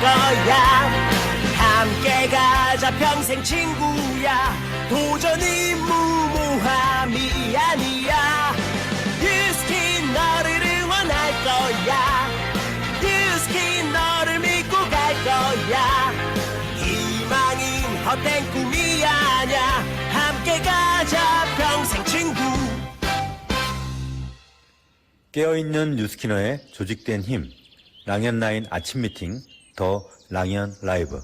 거야. 함께 가자 평생 친구야. 도전이 무모함이 아니야. 유스킨 너를 응원할 거야. 유스킨 너를 믿고 갈 거야. 희망은 헛된 꿈이 아냐. 함께 가자 평생 친구. 깨어있는 뉴스키너의 조직된 힘, 랑현라인 아침 미팅, 더 랑현 라이브.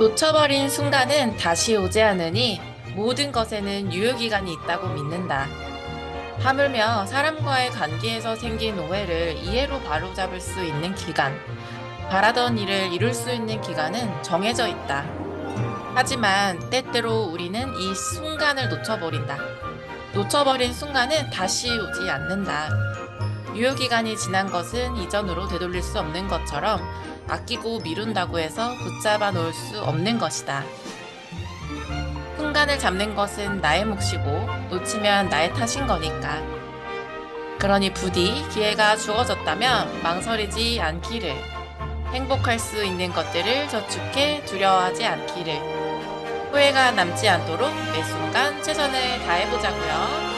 놓쳐버린 순간은 다시 오지 않으니 모든 것에는 유효기간이 있다고 믿는다. 하물며 사람과의 관계에서 생긴 오해를 이해로 바로잡을 수 있는 기간, 바라던 일을 이룰 수 있는 기간은 정해져 있다. 하지만 때때로 우리는 이 순간을 놓쳐버린다. 놓쳐버린 순간은 다시 오지 않는다. 유효기간이 지난 것은 이전으로 되돌릴 수 없는 것처럼 아끼고 미룬다고 해서 붙잡아 놓을 수 없는 것이다. 순간을 잡는 것은 나의 몫이고 놓치면 나의 탓인 거니까. 그러니 부디 기회가 주어졌다면 망설이지 않기를, 행복할 수 있는 것들을 저축해 두려워하지 않기를, 후회가 남지 않도록 매 순간 최선을 다해보자고요.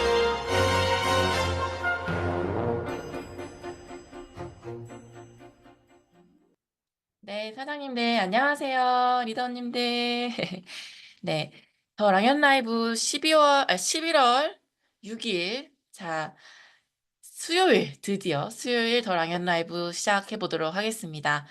네, 사장님들, 안녕하세요. 리더님들. 네, 더 랑현 라이브 11월 6일. 자, 수요일, 드디어 수요일 더 랑현 라이브 시작해 보도록 하겠습니다.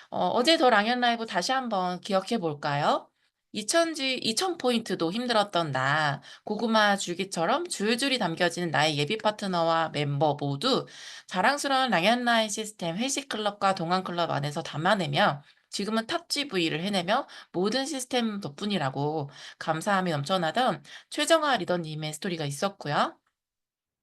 어제 더 랑현 라이브 다시 한번 기억해 볼까요? 2000포인트도 힘들었던 나, 고구마 줄기처럼 줄줄이 담겨진 나의 예비 파트너와 멤버 모두 자랑스러운 랑현라인 시스템 회식클럽과 동안클럽 안에서 담아내며 지금은 탑 GV를 해내며 모든 시스템 덕분이라고 감사함이 넘쳐나던 최정아 리더님의 스토리가 있었고요.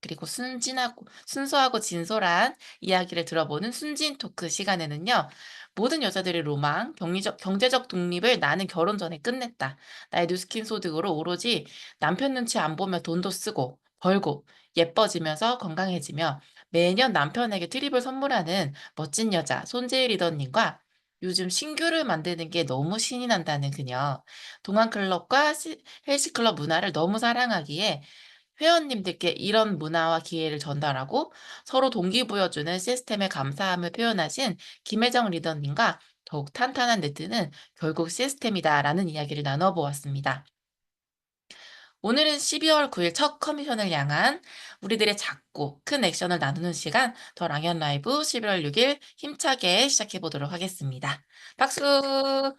그리고 순수하고 진솔한 이야기를 들어보는 순진 토크 시간에는요, 모든 여자들의 로망, 경제적 독립을 나는 결혼 전에 끝냈다. 나의 뉴스킨 소득으로 오로지 남편 눈치 안 보며 돈도 쓰고, 벌고, 예뻐지면서 건강해지며 매년 남편에게 트립을 선물하는 멋진 여자, 손재일 리더님과 요즘 신규를 만드는 게 너무 신이 난다는 그녀, 동안클럽과 헬스클럽 문화를 너무 사랑하기에 회원님들께 이런 문화와 기회를 전달하고 서로 동기부여주는 시스템에 감사함을 표현하신 김혜정 리더님과 더욱 탄탄한 네트는 결국 시스템이다라는 이야기를 나눠보았습니다. 오늘은 12월 9일 첫 커미션을 향한 우리들의 작고 큰 액션을 나누는 시간, 더 랑현 라이브 11월 6일 힘차게 시작해보도록 하겠습니다. 박수!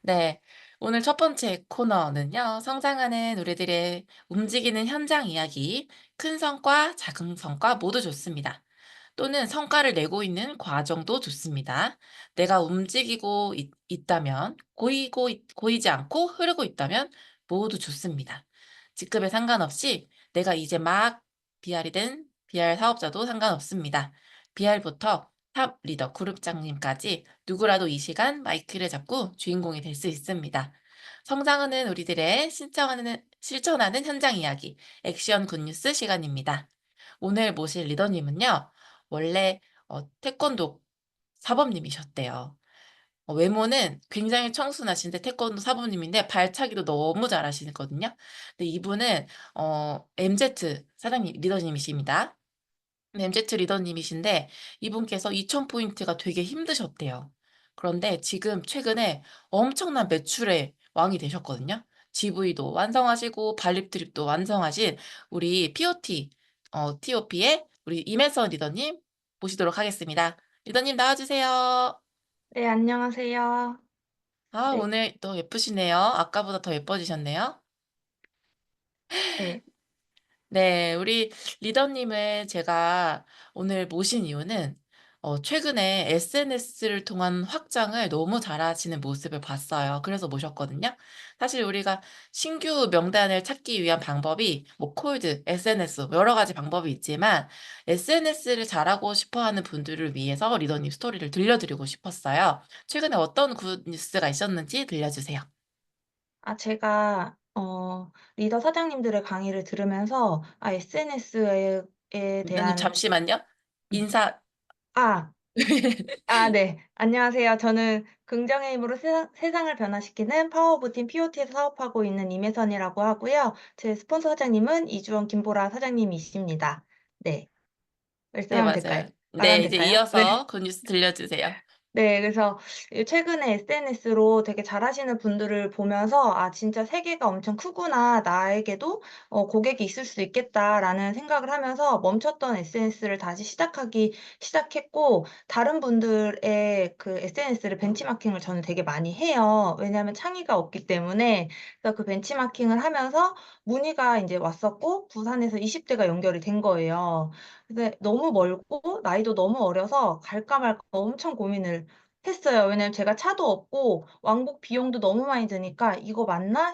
네. 오늘 첫 번째 코너는요, 성장하는 우리들의 움직이는 현장 이야기, 큰 성과, 작은 성과 모두 좋습니다. 또는 성과를 내고 있는 과정도 좋습니다. 내가 움직이고 있다면, 고이지 않고 흐르고 있다면 모두 좋습니다. 직급에 상관없이 내가 이제 막 BR이 된 BR 사업자도 상관없습니다. BR부터 탑 리더, 그룹장님까지 누구라도 이 시간 마이크를 잡고 주인공이 될 수 있습니다. 성장하는 우리들의 실천하는 현장 이야기, 액션 굿뉴스 시간입니다. 오늘 모실 리더님은요, 원래 태권도 사범님이셨대요. 외모는 굉장히 청순하신데 태권도 사범님인데 발차기도 너무 잘하시거든요. 근데 이분은 MZ 사장님, 리더님이십니다. MZ 리더님이신데 이분께서 2000포인트가 되게 힘드셨대요. 그런데 지금 최근에 엄청난 매출의 왕이 되셨거든요. GV도 완성하시고 발립 드립도 완성하신 우리 TOP의 우리 임혜선 리더님 모시도록 하겠습니다. 리더님 나와주세요. 네, 안녕하세요. 아, 네, 오늘 더 예쁘시네요. 아까보다 더 예뻐지셨네요. 네, 네, 우리 리더님을 제가 오늘 모신 이유는 최근에 SNS를 통한 확장을 너무 잘하시는 모습을 봤어요. 그래서 모셨거든요. 사실 우리가 신규 명단을 찾기 위한 방법이 뭐 콜드, SNS 여러 가지 방법이 있지만 SNS를 잘하고 싶어 하는 분들을 위해서 리더님 스토리를 들려드리고 싶었어요. 최근에 어떤 굿 뉴스가 있었는지 들려주세요. 제가 리더 사장님들의 강의를 들으면서 SNS에 리더님 대한 잠시만요. 인사. 아, 네. 안녕하세요. 저는 긍정의 힘으로 세상을 변화시키는 파워 오브 팀 POT에서 사업하고 있는 임혜선이라고 하고요. 제 스폰서 사장님은 이주원 김보라 사장님이십니다. 네. 네, 말씀하면 될까요? 맞아요. 말하면 네, 이제 될까요? 네. 이어서 굿 뉴스 들려주세요. 네. 그래서 최근에 SNS로 되게 잘하시는 분들을 보면서 '아 진짜 세계가 엄청 크구나. 나에게도 고객이 있을 수 있겠다.'라는 생각을 하면서 멈췄던 SNS를 다시 시작했고, 다른 분들의 그 SNS를 벤치마킹을 저는 되게 많이 해요. 왜냐하면 창의가 없기 때문에. 그래서 그 벤치마킹을 하면서 문의가 인제 왔었고, 부산에서 20 대가 연결이 된 거예요. 근데 너무 멀고 나이도 너무 어려서 갈까 말까 엄청 고민을 했어요. 왜냐면 제가 차도 없고 왕복 비용도 너무 많이 드니까 '이거 맞나?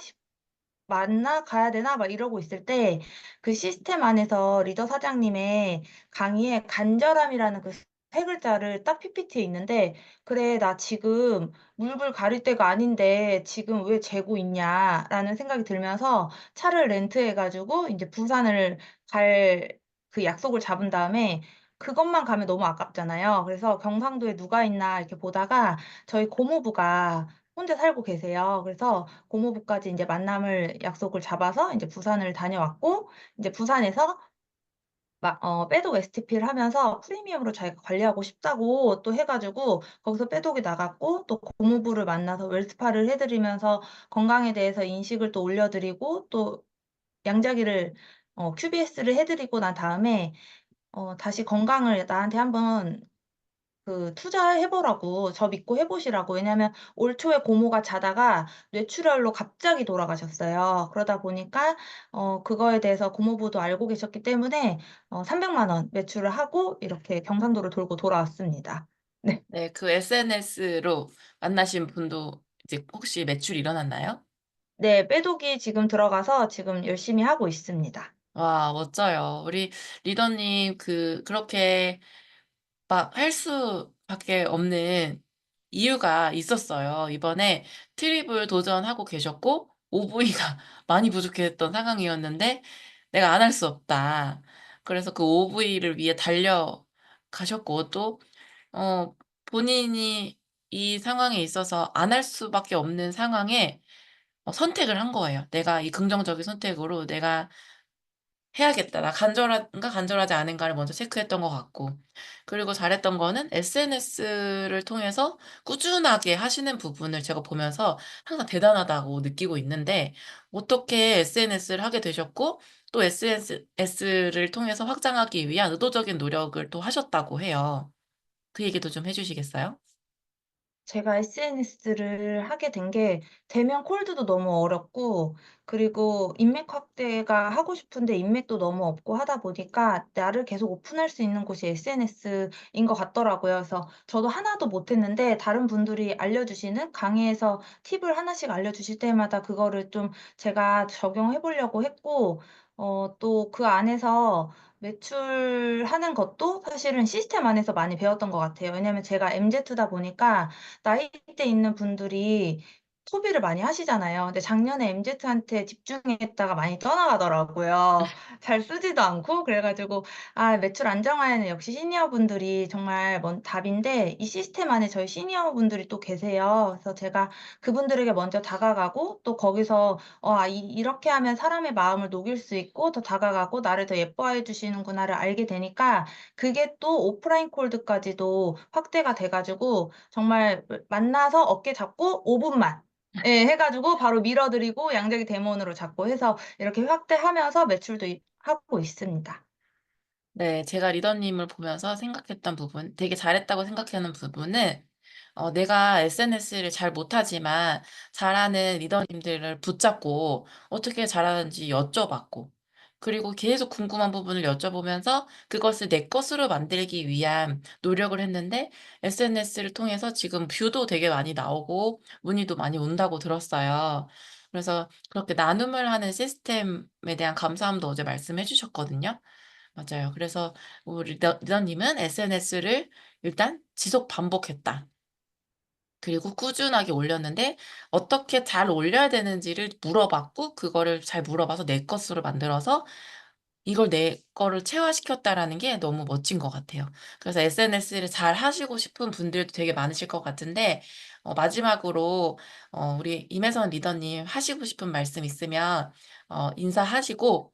가야 되나?' 막 이러고 있을 때, 그 시스템 안에서 리더 사장님의 강의에 간절함이라는 그 세 글자를 딱 PPT에 있는데, '그래 나 지금 물불 가릴 때가 아닌데 지금 왜 재고 있냐.'라는 생각이 들면서 차를 렌트해 가지고 인제 부산을 갈 그 약속을 잡은 다음에, 그것만 가면 너무 아깝잖아요. 그래서 경상도에 누가 있나 이렇게 보다가 저희 고모부가 혼자 살고 계세요. 그래서 고모부까지 인제 만남을 약속을 잡아서 인제 부산을 다녀왔고, 인제 부산에서 빼독 STP를 하면서 프리미엄으로 자기가 관리하고 싶다고 또 해 가지고 거기서 빼독이 나갔고, 또 고모부를 만나서 웰스파를 해 드리면서 건강에 대해서 인식을 또 올려 드리고, 또 양자기를 QBS를 해 드리고 난 다음에 다시 건강을 나한테 한번 투자해 보라고, 저 믿고 해 보시라고. 왜냐하면 올 초에 고모가 자다가 뇌출혈로 갑자기 돌아가셨어요. 그러다 보니까 그거에 대해서 고모부도 알고 계셨기 때문에 300만 원 매출을 하고 이렇게 경상도를 돌고 돌아왔습니다. 네. 네, 그 SNS로 만나신 분도 이제 혹시 매출이 일어났나요? 네. 빼독이 지금 들어가서 지금 열심히 하고 있습니다. 와, 멋져요. 우리 리더님 그렇게 막 할 수밖에 없는 이유가 있었어요. 이번에 트립을 도전하고 계셨고 OV가 많이 부족했던 상황이었는데 '내가 안 할 수 없다.' 그래서 그 OV를 위해 달려가셨고 또 어 본인이 이 상황에 있어서 안 할 수밖에 없는 상황에 선택을 한 거예요. 내가 이 긍정적인 선택으로 '내가 해야겠다. 나 간절한가 간절하지 않은가를 먼저 체크했던 것 같고 그리고 잘했던 거는 SNS를 통해서 꾸준하게 하시는 부분을 제가 보면서 항상 대단하다고 느끼고 있는데 어떻게 SNS를 하게 되셨고 또 SNS를 통해서 확장하기 위한 의도적인 노력을 또 하셨다고 해요. 그 얘기도 좀 해 주시겠어요? 제가 SNS를 하게 된 게, 대면 콜드도 너무 어렵고, 그리고 인맥 확대가 하고 싶은데 인맥도 너무 없고 하다 보니까 나를 계속 오픈할 수 있는 곳이 SNS인 것 같더라고요. 그래서 저도 하나도 못했는데 다른 분들이 알려주시는, 강의에서 팁을 하나씩 알려주실 때마다 그거를 좀 제가 적용해 보려고 했고, 또 그 안에서 매출하는 것도 사실은 시스템 안에서 많이 배웠던 것 같아요. 왜냐하면 제가 MZ다 보니까 나이대 있는 분들이 소비를 많이 하시잖아요. 근데 작년에 MZ한테 집중했다가 많이 떠나가더라고요. 잘 쓰지도 않고. 그래 가지고 매출 안정화에는 역시 시니어분들이 정말 답인데, 이 시스템 안에 저희 시니어분들이 또 계세요. 그래서 제가 그분들에게 먼저 다가가고, 또 거기서 이렇게 하면 사람의 마음을 녹일 수 있고 더 다가가고 나를 더 예뻐해 주시는구나를 알게 되니까, 그게 또 오프라인 콜드까지도 확대가 돼 가지고 정말 만나서 어깨 잡고 5 분만 해 가지고 바로 밀어 드리고 양재기 대면으로 잡고 해서 이렇게 확대하면서 매출도 하고 있습니다. 네. 제가 리더님을 보면서 생각했던 부분 되게 잘했다고 생각하는 부분은 내가 SNS를 잘 못하지만 잘하는 리더님들을 붙잡고 어떻게 잘하는지 여쭤봤고 그리고 계속 궁금한 부분을 여쭤보면서 그것을 내 것으로 만들기 위한 노력을 했는데 SNS를 통해서 지금 뷰도 되게 많이 나오고 문의도 많이 온다고 들었어요. 그래서 그렇게 나눔을 하는 시스템에 대한 감사함도 어제 말씀해 주셨거든요. 맞아요. 그래서 우리 리더님은 SNS를 일단 지속 반복했다. 그리고 꾸준하게 올렸는데 어떻게 잘 올려야 되는지를 물어봤고 그거를 잘 물어봐서 내 것으로 만들어서 이걸 내 거를 체화시켰다라는 게 너무 멋진 것 같아요. 그래서 SNS를 잘 하시고 싶은 분들도 되게 많으실 것 같은데 마지막으로 우리 임혜선 리더님 하시고 싶은 말씀 있으면 인사하시고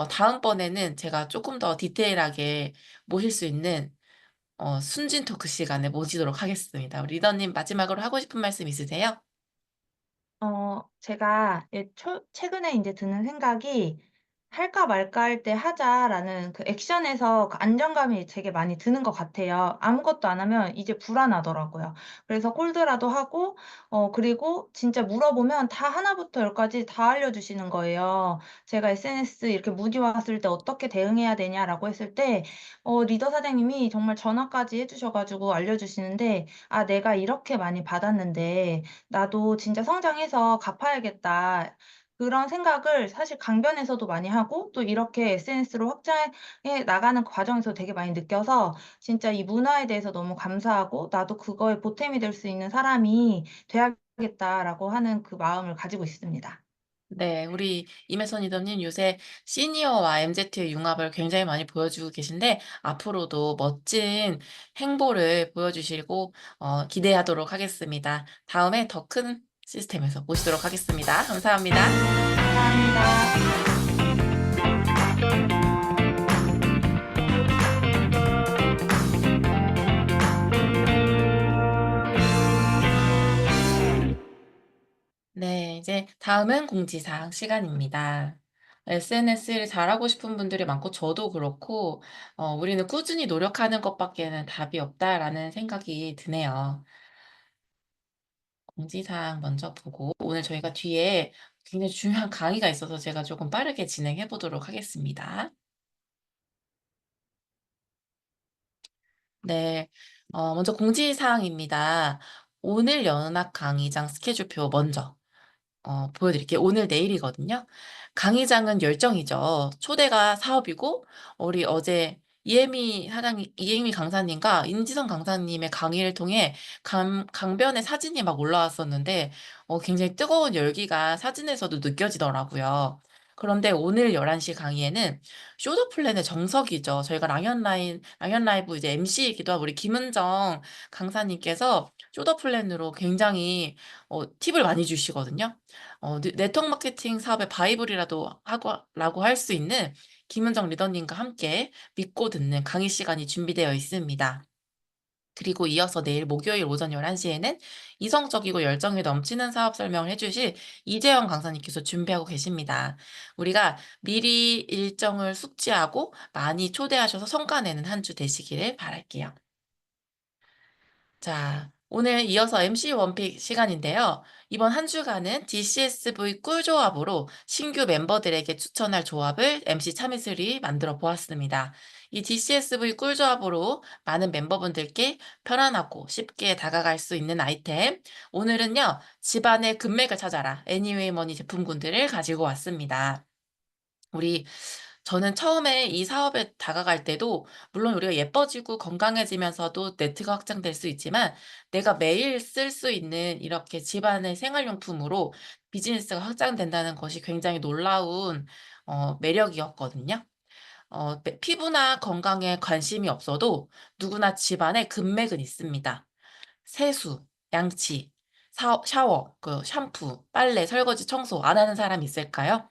다음번에는 제가 조금 더 디테일하게 모실 수 있는 순진 토크 시간에 모시도록 하겠습니다. 우리 리더님 마지막으로 하고 싶은 말씀 있으세요? 제가 최근에 인제 드는 생각이 '할까 말까 할 때 하자.'라는 그 액션에서 그 안정감이 되게 많이 드는 것 같아요. 아무것도 안 하면 이제 불안하더라고요. 그래서 콜드라도 하고 그리고 진짜 물어보면 다 하나부터 열까지 다 알려주시는 거예요. 제가 SNS 이렇게 문의 왔을 때 "어떻게 대응해야 되냐?"라고 했을 때 리더 사장님이 정말 전화까지 해 주셔 가지고 알려주시는데 '아 내가 이렇게 많이 받았는데 나도 진짜 성장해서 갚아야겠다.' 그런 생각을 사실 강변에서도 많이 하고 또 이렇게 SNS로 확장해 나가는 과정에서 되게 많이 느껴서 진짜 이 문화에 대해서 너무 감사하고 '나도 그거에 보탬이 될 수 있는 사람이 돼야겠다.'라고 하는 그 마음을 가지고 있습니다. 네. 우리 임혜선 리더님 요새 시니어와 MZ의 융합을 굉장히 많이 보여주고 계신데 앞으로도 멋진 행보를 보여주시고 기대하도록 하겠습니다. 다음에 더 큰 시스템에서 모시도록 하겠습니다. 감사합니다. 감사합니다. 네. 이제 다음은 공지사항 시간입니다. SNS를 잘하고 싶은 분들이 많고 저도 그렇고 '우리는 꾸준히 노력하는 것밖에는 답이 없다.'라는 생각이 드네요. 공지사항 먼저 보고 오늘 저희가 뒤에 굉장히 중요한 강의가 있어서 제가 조금 빠르게 진행해 보도록 하겠습니다. 네. 먼저 공지사항입니다. 오늘 연합 강의장 스케줄표 먼저 보여드릴게요. 오늘 내일이거든요. 강의장은 열정이죠. 초대가 사업이고 우리 어제 이혜미 강사님과 임지성 강사님의 강의를 통해 강변에 사진이 막 올라왔었는데 굉장히 뜨거운 열기가 사진에서도 느껴지더라고요. 그런데 오늘 11시 강의에는 쇼더 플랜의 정석이죠. 저희가 랑연 라이브 이제 MC이기도 하고 우리 김은정 강사님께서 쇼더 플랜으로 굉장히 팁을 많이 주시거든요. 네트워크 마케팅 사업의 바이블이라도 하고 라고 할 수 있는 김은정 리더님과 함께 믿고 듣는 강의 시간이 준비되어 있습니다. 그리고 이어서 내일 목요일 오전 11시 에는 이성적이고 열정이 넘치는 사업 설명을 해 주실 이재영 강사님께서 준비하고 계십니다. 우리가 미리 일정을 숙지하고 많이 초대하셔서 성과 내는 한 주 되시기를 바랄게요. 자, 오늘 이어서 MC 원픽 시간인데요. 이번 한 주간은 DCSV 꿀조합으로 신규 멤버들에게 추천할 조합을 MC 참이슬이 만들어 보았습니다. 이 DCSV 꿀조합으로 많은 멤버분들께 편안하고 쉽게 다가갈 수 있는 아이템. 오늘은요, 집안의 금맥을 찾아라. 애니웨이 머니 제품군들을 가지고 왔습니다. 저는 처음에 이 사업에 다가갈 때도 물론 우리가 예뻐지고 건강해지면서도 네트가 확장될 수 있지만 내가 매일 쓸 수 있는 이렇게 집안의 생활용품으로 비즈니스가 확장된다는 것이 굉장히 놀라운 매력이었거든요. 피부나 건강에 관심이 없어도 누구나 집안에 금맥은 있습니다. 세수, 양치, 샤워, 그 샴푸, 빨래, 설거지, 청소 안 하는 사람 있을까요?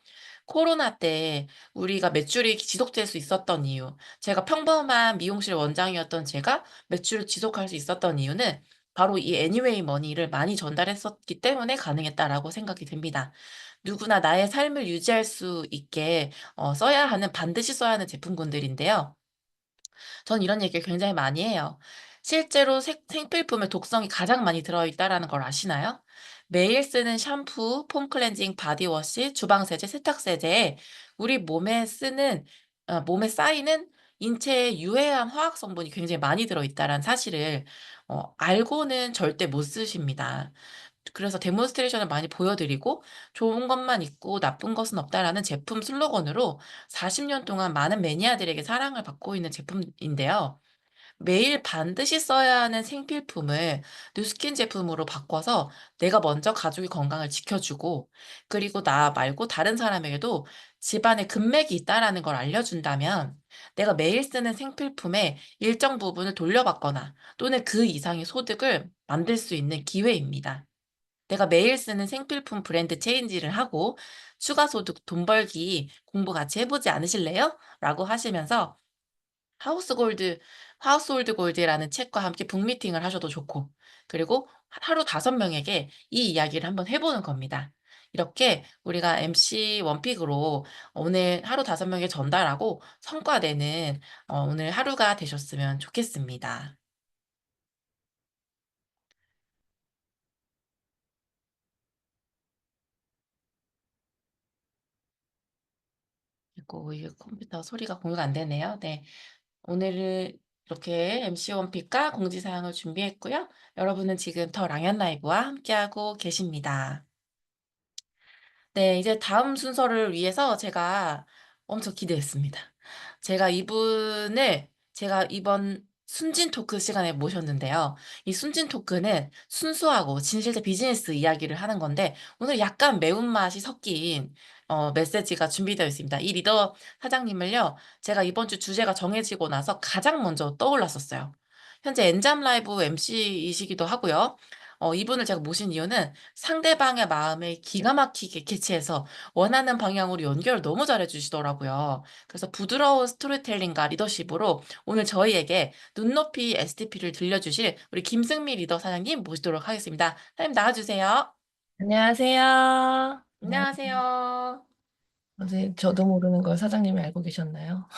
코로나 때 우리가 매출이 지속될 수 있었던 이유, 제가 평범한 미용실 원장이었던 제가 매출을 지속할 수 있었던 이유는 바로 이 애니웨이 머니를 많이 전달했었기 때문에 가능했다라고 생각이 됩니다. 누구나 나의 삶을 유지할 수 있게 반드시 써야 하는 제품군들인데요. 전 이런 얘기를 굉장히 많이 해요. 실제로 생필품에 독성이 가장 많이 들어있다라는 걸 아시나요? 매일 쓰는 샴푸, 폼 클렌징, 바디워시, 주방세제, 세탁세제에 우리 몸에 쌓이는 인체에 유해한 화학 성분이 굉장히 많이 들어있다라는 사실을 알고는 절대 못 쓰십니다. 그래서 데몬스트레이션을 많이 보여드리고 좋은 것만 있고 나쁜 것은 없다라는 제품 슬로건으로 40년 동안 많은 매니아들에게 사랑을 받고 있는 제품인데요. 매일 반드시 써야 하는 생필품을 뉴스킨 제품으로 바꿔서 내가 먼저 가족의 건강을 지켜주고, 그리고 나 말고 다른 사람에게도 집안에 금맥이 있다라는 걸 알려준다면 내가 매일 쓰는 생필품의 일정 부분을 돌려받거나 또는 그 이상의 소득을 만들 수 있는 기회입니다. 내가 매일 쓰는 생필품 브랜드 체인지를 하고 추가 소득 돈 벌기 공부 같이 해보지 않으실래요? 라고 하시면서 하우스골드, 하우스홀드 골드라는 책과 함께 북미팅을 하셔도 좋고, 그리고 하루 5명에게 이 이야기를 한번 해보는 겁니다. 이렇게 우리가 MC 원픽으로 오늘 하루 5명에게 전달하고 성과 내는 오늘 하루가 되셨으면 좋겠습니다. 그리고 이 컴퓨터 소리가 공유가 안 되네요. 네. 오늘은 이렇게 MC 원픽과 공지사항을 준비했고요. 여러분은 지금 더 랑연 라이브와 함께하고 계십니다. 네, 이제 다음 순서를 위해서 제가 엄청 기대했습니다. 제가 이번 순진 토크 시간에 모셨는데요. 이 순진 토크는 순수하고 진실된 비즈니스 이야기를 하는 건데, 오늘 약간 매운맛이 섞인 메시지가 준비되어 있습니다. 이 리더 사장님을요, 제가 이번 주 주제가 정해지고 나서 가장 먼저 떠올랐었어요. 현재 엔잠 라이브 MC이시기도 하고요. 이분을 제가 모신 이유는 상대방의 마음을 기가 막히게 캐치해서 원하는 방향으로 연결을 너무 잘해 주시더라고요. 그래서 부드러운 스토리텔링과 리더십으로 오늘 저희에게 눈높이 STP를 들려주실 우리 김승미 리더 사장님 모시도록 하겠습니다. 사장님 나와주세요. 안녕하세요. 안녕하세요. 저도 모르는 걸 사장님이 알고 계셨나요?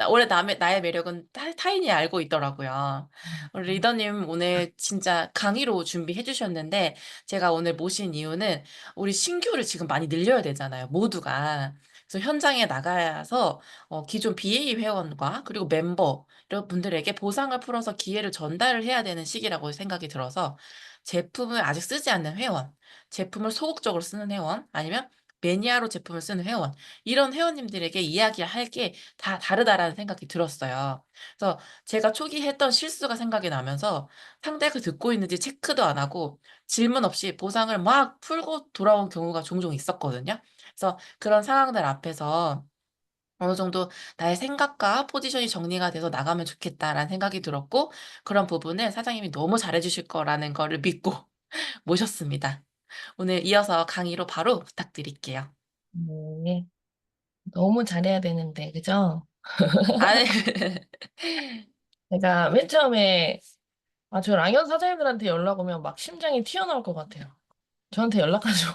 원래 나의 매력은 타인이 알고 있더라고요. 우리 리더님 오늘 진짜 강의로 준비해 주셨는데, 제가 오늘 모신 이유는 우리 신규를 지금 많이 늘려야 되잖아요, 모두가. 그래서 현장에 나가서 기존 BA 회원과 그리고 멤버 이런 분들에게 보상을 풀어서 기회를 전달을 해야 되는 시기라고 생각이 들어서 제품을 아직 쓰지 않는 회원, 제품을 소극적으로 쓰는 회원, 아니면 매니아로 제품을 쓰는 회원, 이런 회원님들에게 이야기할 게 다 다르다라는 생각이 들었어요. 그래서 제가 초기 했던 실수가 생각이 나면서 상대가 듣고 있는지 체크도 안 하고 질문 없이 보상을 막 풀고 돌아온 경우가 종종 있었거든요. 그래서 그런 상황들 앞에서 어느 정도 나의 생각과 포지션이 정리가 돼서 나가면 좋겠다라는 생각이 들었고, 그런 부분을 사장님이 너무 잘해 주실 거라는 거를 믿고 모셨습니다. 오늘 이어서 강의로 바로 부탁드릴게요. 네. 너무 잘해야 되는데, 그죠? 아, 제가 맨 처음에, 저 랑연 사장님들한테 연락 오면 막 심장이 튀어나올 것 같아요. 저한테 연락하시고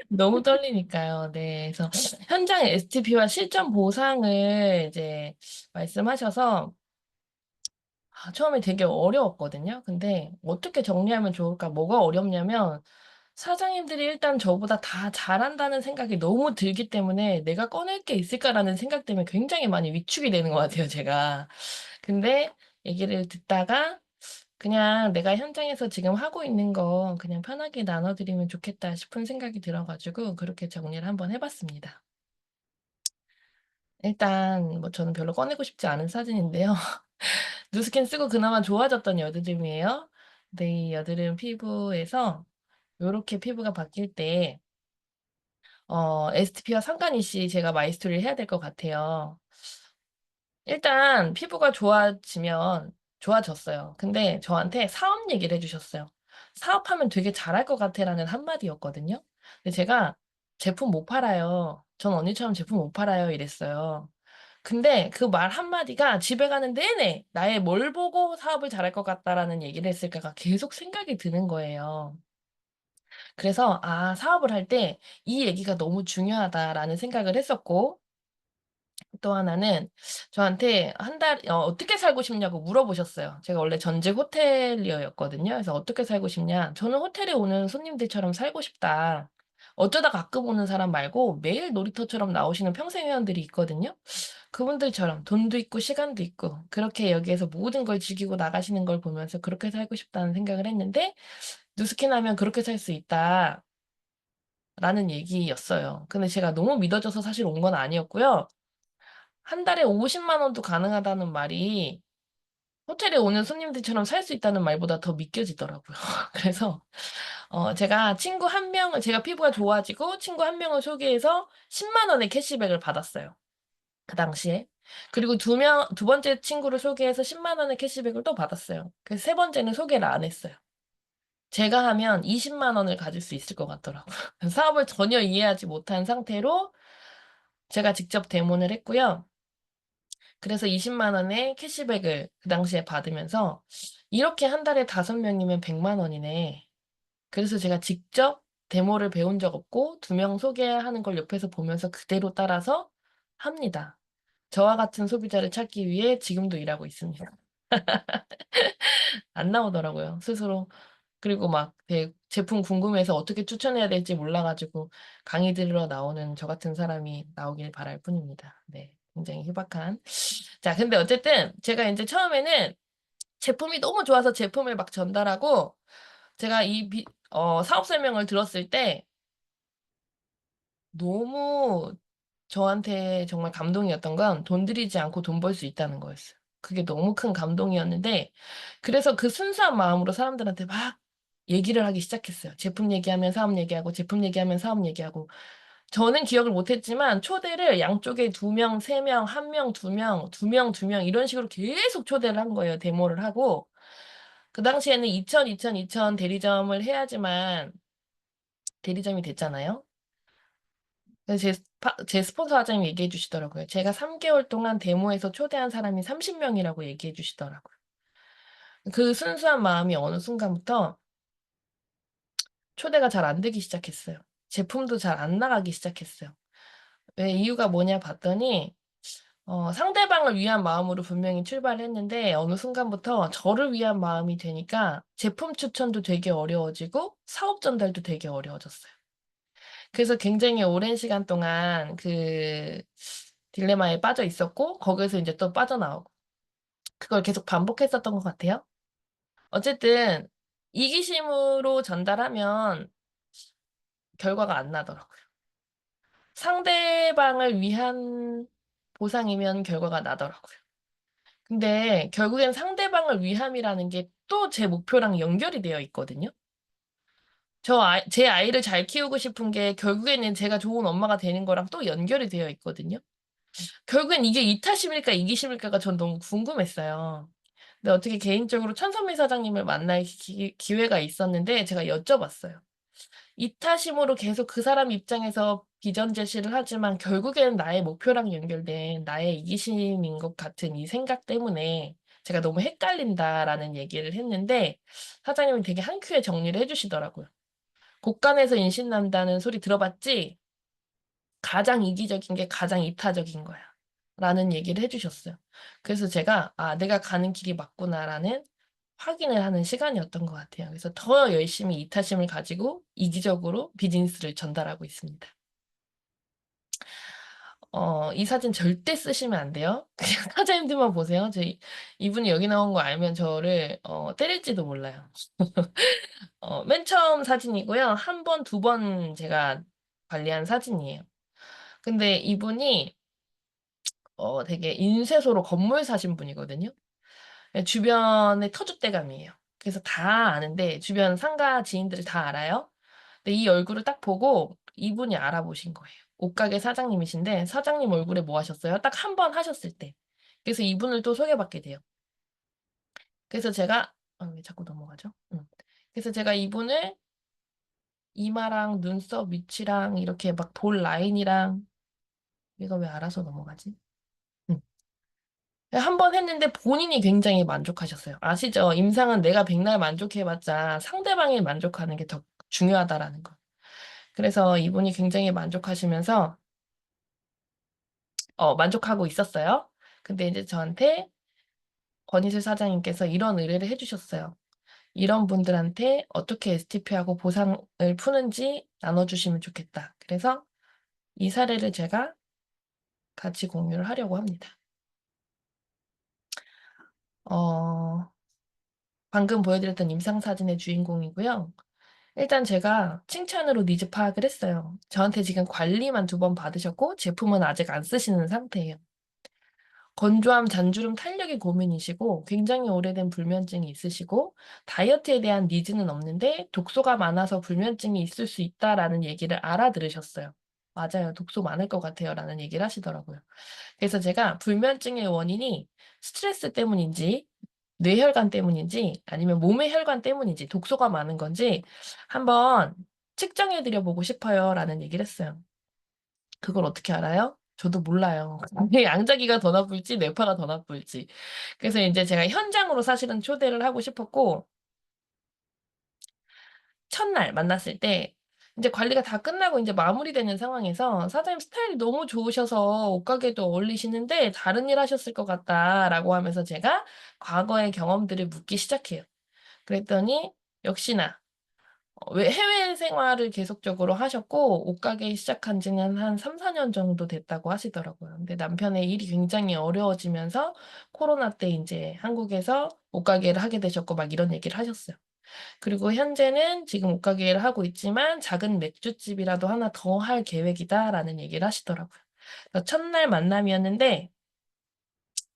너무 떨리니까요. 네. 그래서 현장 STP와 실전 보상을 이제 말씀하셔서 처음에 되게 어려웠거든요. 근데 어떻게 정리하면 좋을까? 뭐가 어렵냐면 사장님들이 일단 저보다 다 잘한다는 생각이 너무 들기 때문에 '내가 꺼낼 게 있을까?'라는 생각 때문에 굉장히 많이 위축이 되는 것 같아요 제가. 근데 얘기를 듣다가 그냥 '내가 현장에서 지금 하고 있는 거 그냥 편하게 나눠 드리면 좋겠다.' 싶은 생각이 들어 가지고 그렇게 정리를 한번 해 봤습니다. 일단 뭐 저는 별로 꺼내고 싶지 않은 사진인데요. 누스킨 쓰고 그나마 좋아졌던 여드름이에요. 근데 이 여드름 피부에서 요렇게 피부가 바뀔 때 STP와 상관이시 제가 마이스토리를 해야 될 것 같아요. 일단 피부가 좋아지면 좋아졌어요. 근데 저한테 사업 얘기를 해 주셨어요. "사업하면 되게 잘할 것 같아."라는 한마디였거든요. 근데 제가 "제품 못 팔아요. 전 언니처럼 제품 못 팔아요." 이랬어요. 근데 그 말 한마디가 집에 가는 내내 '나의 뭘 보고 사업을 잘할 것 같다.'라는 얘기를 했을까가 계속 생각이 드는 거예요. 그래서 '아 사업을 할 때 이 얘기가 너무 중요하다.'라는 생각을 했었고 또 하나는 저한테 어떻게 살고 싶냐고 물어보셨어요. 제가 원래 전직 호텔리어였거든요. 그래서 어떻게 살고 싶냐? 저는 호텔에 오는 손님들처럼 살고 싶다. 어쩌다 가끔 오는 사람 말고 매일 놀이터처럼 나오시는 평생 회원들이 있거든요. 그분들처럼 돈도 있고 시간도 있고 그렇게 여기에서 모든 걸 즐기고 나가시는 걸 보면서 그렇게 살고 싶다는 생각을 했는데 누스킨 하면 그렇게 살 수 있다. 라는 얘기였어요. 근데 제가 너무 믿어져서 사실 온 건 아니었고요. 한 달에 50만 원도 가능하다는 말이 호텔에 오는 손님들처럼 살 수 있다는 말보다 더 믿겨지더라고요. 그래서 제가 친구 한 명을 제가 피부가 좋아지고 친구 한 명을 소개해서 10만 원의 캐시백을 받았어요. 그 당시에. 그리고 두 번째 친구를 소개해서 10만 원의 캐시백을 또 받았어요. 그래서 세 번째는 소개를 안 했어요. 제가 하면 20만 원을 가질 수 있을 것 같더라고요. 사업을 전혀 이해하지 못한 상태로 제가 직접 데모를 했고요. 그래서 20만 원의 캐시백을 그 당시에 받으면서 이렇게 한 달에 5명이면 100만 원이네. 그래서 제가 직접 데모를 배운 적 없고 2명 소개하는 걸 옆에서 보면서 그대로 따라서 합니다. 저와 같은 소비자를 찾기 위해 지금도 일하고 있습니다. 안 나오더라고요, 스스로. 그리고 막 제품 궁금해서 어떻게 추천해야 될지 몰라가지고 강의 들으러 나오는 저 같은 사람이 나오길 바랄 뿐입니다. 네, 굉장히 희박한. 자, 근데 어쨌든 제가 이제 처음에는 제품이 너무 좋아서 제품을 막 전달하고 제가 사업 설명을 들었을 때 너무 저한테 정말 감동이었던 건 돈 들이지 않고 돈 벌 수 있다는 거였어요. 그게 너무 큰 감동이었는데 그래서 그 순수한 마음으로 사람들한테 막 얘기를 하기 시작했어요. 제품 얘기하면 사업 얘기하고 제품 얘기하면 사업 얘기하고 저는 기억을 못했지만 초대를 양쪽에 2명, 3명, 1명, 2명, 2명, 2명 이런 식으로 계속 초대를 한 거예요. 데모를 하고 그 당시에는 2000 대리점을 해야지만 대리점이 됐잖아요. 그래서 제 스폰서 과장님이 얘기해 주시더라고요. 제가 3개월 동안 데모에서 초대한 사람이 30명이라고 얘기해 주시더라고요. 그 순수한 마음이 어느 순간부터 초대가 잘 안 되기 시작했어요. 제품도 잘 안 나가기 시작했어요. 왜 이유가 뭐냐 봤더니 상대방을 위한 마음으로 분명히 출발했는데 어느 순간부터 저를 위한 마음이 되니까 제품 추천도 되게 어려워지고 사업 전달도 되게 어려워졌어요. 그래서 굉장히 오랜 시간 동안 그 딜레마에 빠져 있었고 거기서 이제 또 빠져나오고 그걸 계속 반복했었던 것 같아요. 어쨌든 이기심으로 전달하면 결과가 안 나더라고요. 상대방을 위한 보상이면 결과가 나더라고요. 근데 결국엔 상대방을 위함이라는 게 또 제 목표랑 연결이 되어 있거든요. 제 아이를 잘 키우고 싶은 게 결국에는 제가 좋은 엄마가 되는 거랑 또 연결이 되어 있거든요. 결국엔 이게 이타심일까 이기심일까가 전 너무 궁금했어요. 근데 어떻게 개인적으로 천선미 사장님을 만날 기회가 있었는데 제가 여쭤봤어요. 이타심으로 계속 그 사람 입장에서 비전 제시를 하지만 결국에는 나의 목표랑 연결된 나의 이기심인 것 같은 이 생각 때문에 제가 너무 헷갈린다라는 얘기를 했는데 사장님이 되게 한 큐에 정리를 해주시더라고요. 곳간에서 인신난다는 소리 들어봤지? 가장 이기적인 게 가장 이타적인 거야. 라는 얘기를 해주셨어요. 그래서 제가, 내가 가는 길이 맞구나라는 확인을 하는 시간이었던 것 같아요. 그래서 더 열심히 이타심을 가지고 이기적으로 비즈니스를 전달하고 있습니다. 이 사진 절대 쓰시면 안 돼요. 그냥 사장님들만 보세요. 이분이 여기 나온 거 알면 저를 때릴지도 몰라요. 맨 처음 사진이고요. 한 번, 2번 제가 관리한 사진이에요. 근데 이분이 되게 인쇄소로 건물 사신 분이거든요. 주변에 터줏대감이에요. 그래서 다 아는데 주변 상가 지인들을 다 알아요. 근데 이 얼굴을 딱 보고 이분이 알아보신 거예요. 옷가게 사장님이신데 사장님 얼굴에 뭐 하셨어요? 딱 한 번 하셨을 때. 그래서 이분을 또 소개받게 돼요. 그래서 제가 왜 자꾸 넘어가죠? 그래서 제가 이분을 이마랑 눈썹 위치랑 이렇게 막 볼 라인이랑 이거 왜 알아서 넘어가지? 음. 한 번 했는데 본인이 굉장히 만족하셨어요. 아시죠? 임상은 내가 백날 만족해봤자 상대방이 만족하는 게 더 중요하다라는 거. 그래서 이분이 굉장히 만족하시면서 만족하고 있었어요. 근데 이제 저한테 권희슬 사장님께서 이런 의뢰를 해주셨어요. 이런 분들한테 어떻게 STP하고 보상을 푸는지 나눠주시면 좋겠다. 그래서 이 사례를 제가 같이 공유를 하려고 합니다. 방금 보여드렸던 임상사진의 주인공이고요. 일단 제가 칭찬으로 니즈 파악을 했어요. 저한테 지금 관리만 2번 받으셨고 제품은 아직 안 쓰시는 상태예요. 건조함, 잔주름, 탄력이 고민이시고 굉장히 오래된 불면증이 있으시고 다이어트에 대한 니즈는 없는데 독소가 많아서 불면증이 있을 수 있다라는 얘기를 알아들으셨어요. 맞아요. 독소 많을 것 같아요. 라는 얘기를 하시더라고요. 그래서 제가 불면증의 원인이 스트레스 때문인지 뇌혈관 때문인지 아니면 몸의 혈관 때문인지 독소가 많은 건지 한번 측정해 드려 보고 싶어요. 라는 얘기를 했어요. 그걸 어떻게 알아요? 저도 몰라요. 양자기가 더 나쁠지 뇌파가 더 나쁠지. 그래서 이제 제가 현장으로 사실은 초대를 하고 싶었고 첫날 만났을 때 이제 관리가 다 끝나고 이제 마무리되는 상황에서 사장님 스타일이 너무 좋으셔서 옷가게도 어울리시는데 다른 일 하셨을 것 같다라고 하면서 제가 과거의 경험들을 묻기 시작해요. 그랬더니 역시나 왜 해외 생활을 계속적으로 하셨고 옷가게 시작한 지는 한 3, 4년 정도 됐다고 하시더라고요. 근데 남편의 일이 굉장히 어려워지면서 코로나 때 이제 한국에서 옷가게를 하게 되셨고 막 이런 얘기를 하셨어요. 그리고 현재는 지금 옷가게를 하고 있지만 작은 맥주집이라도 하나 더 할 계획이다라는 얘기를 하시더라고요. 그래서 첫날 만남이었는데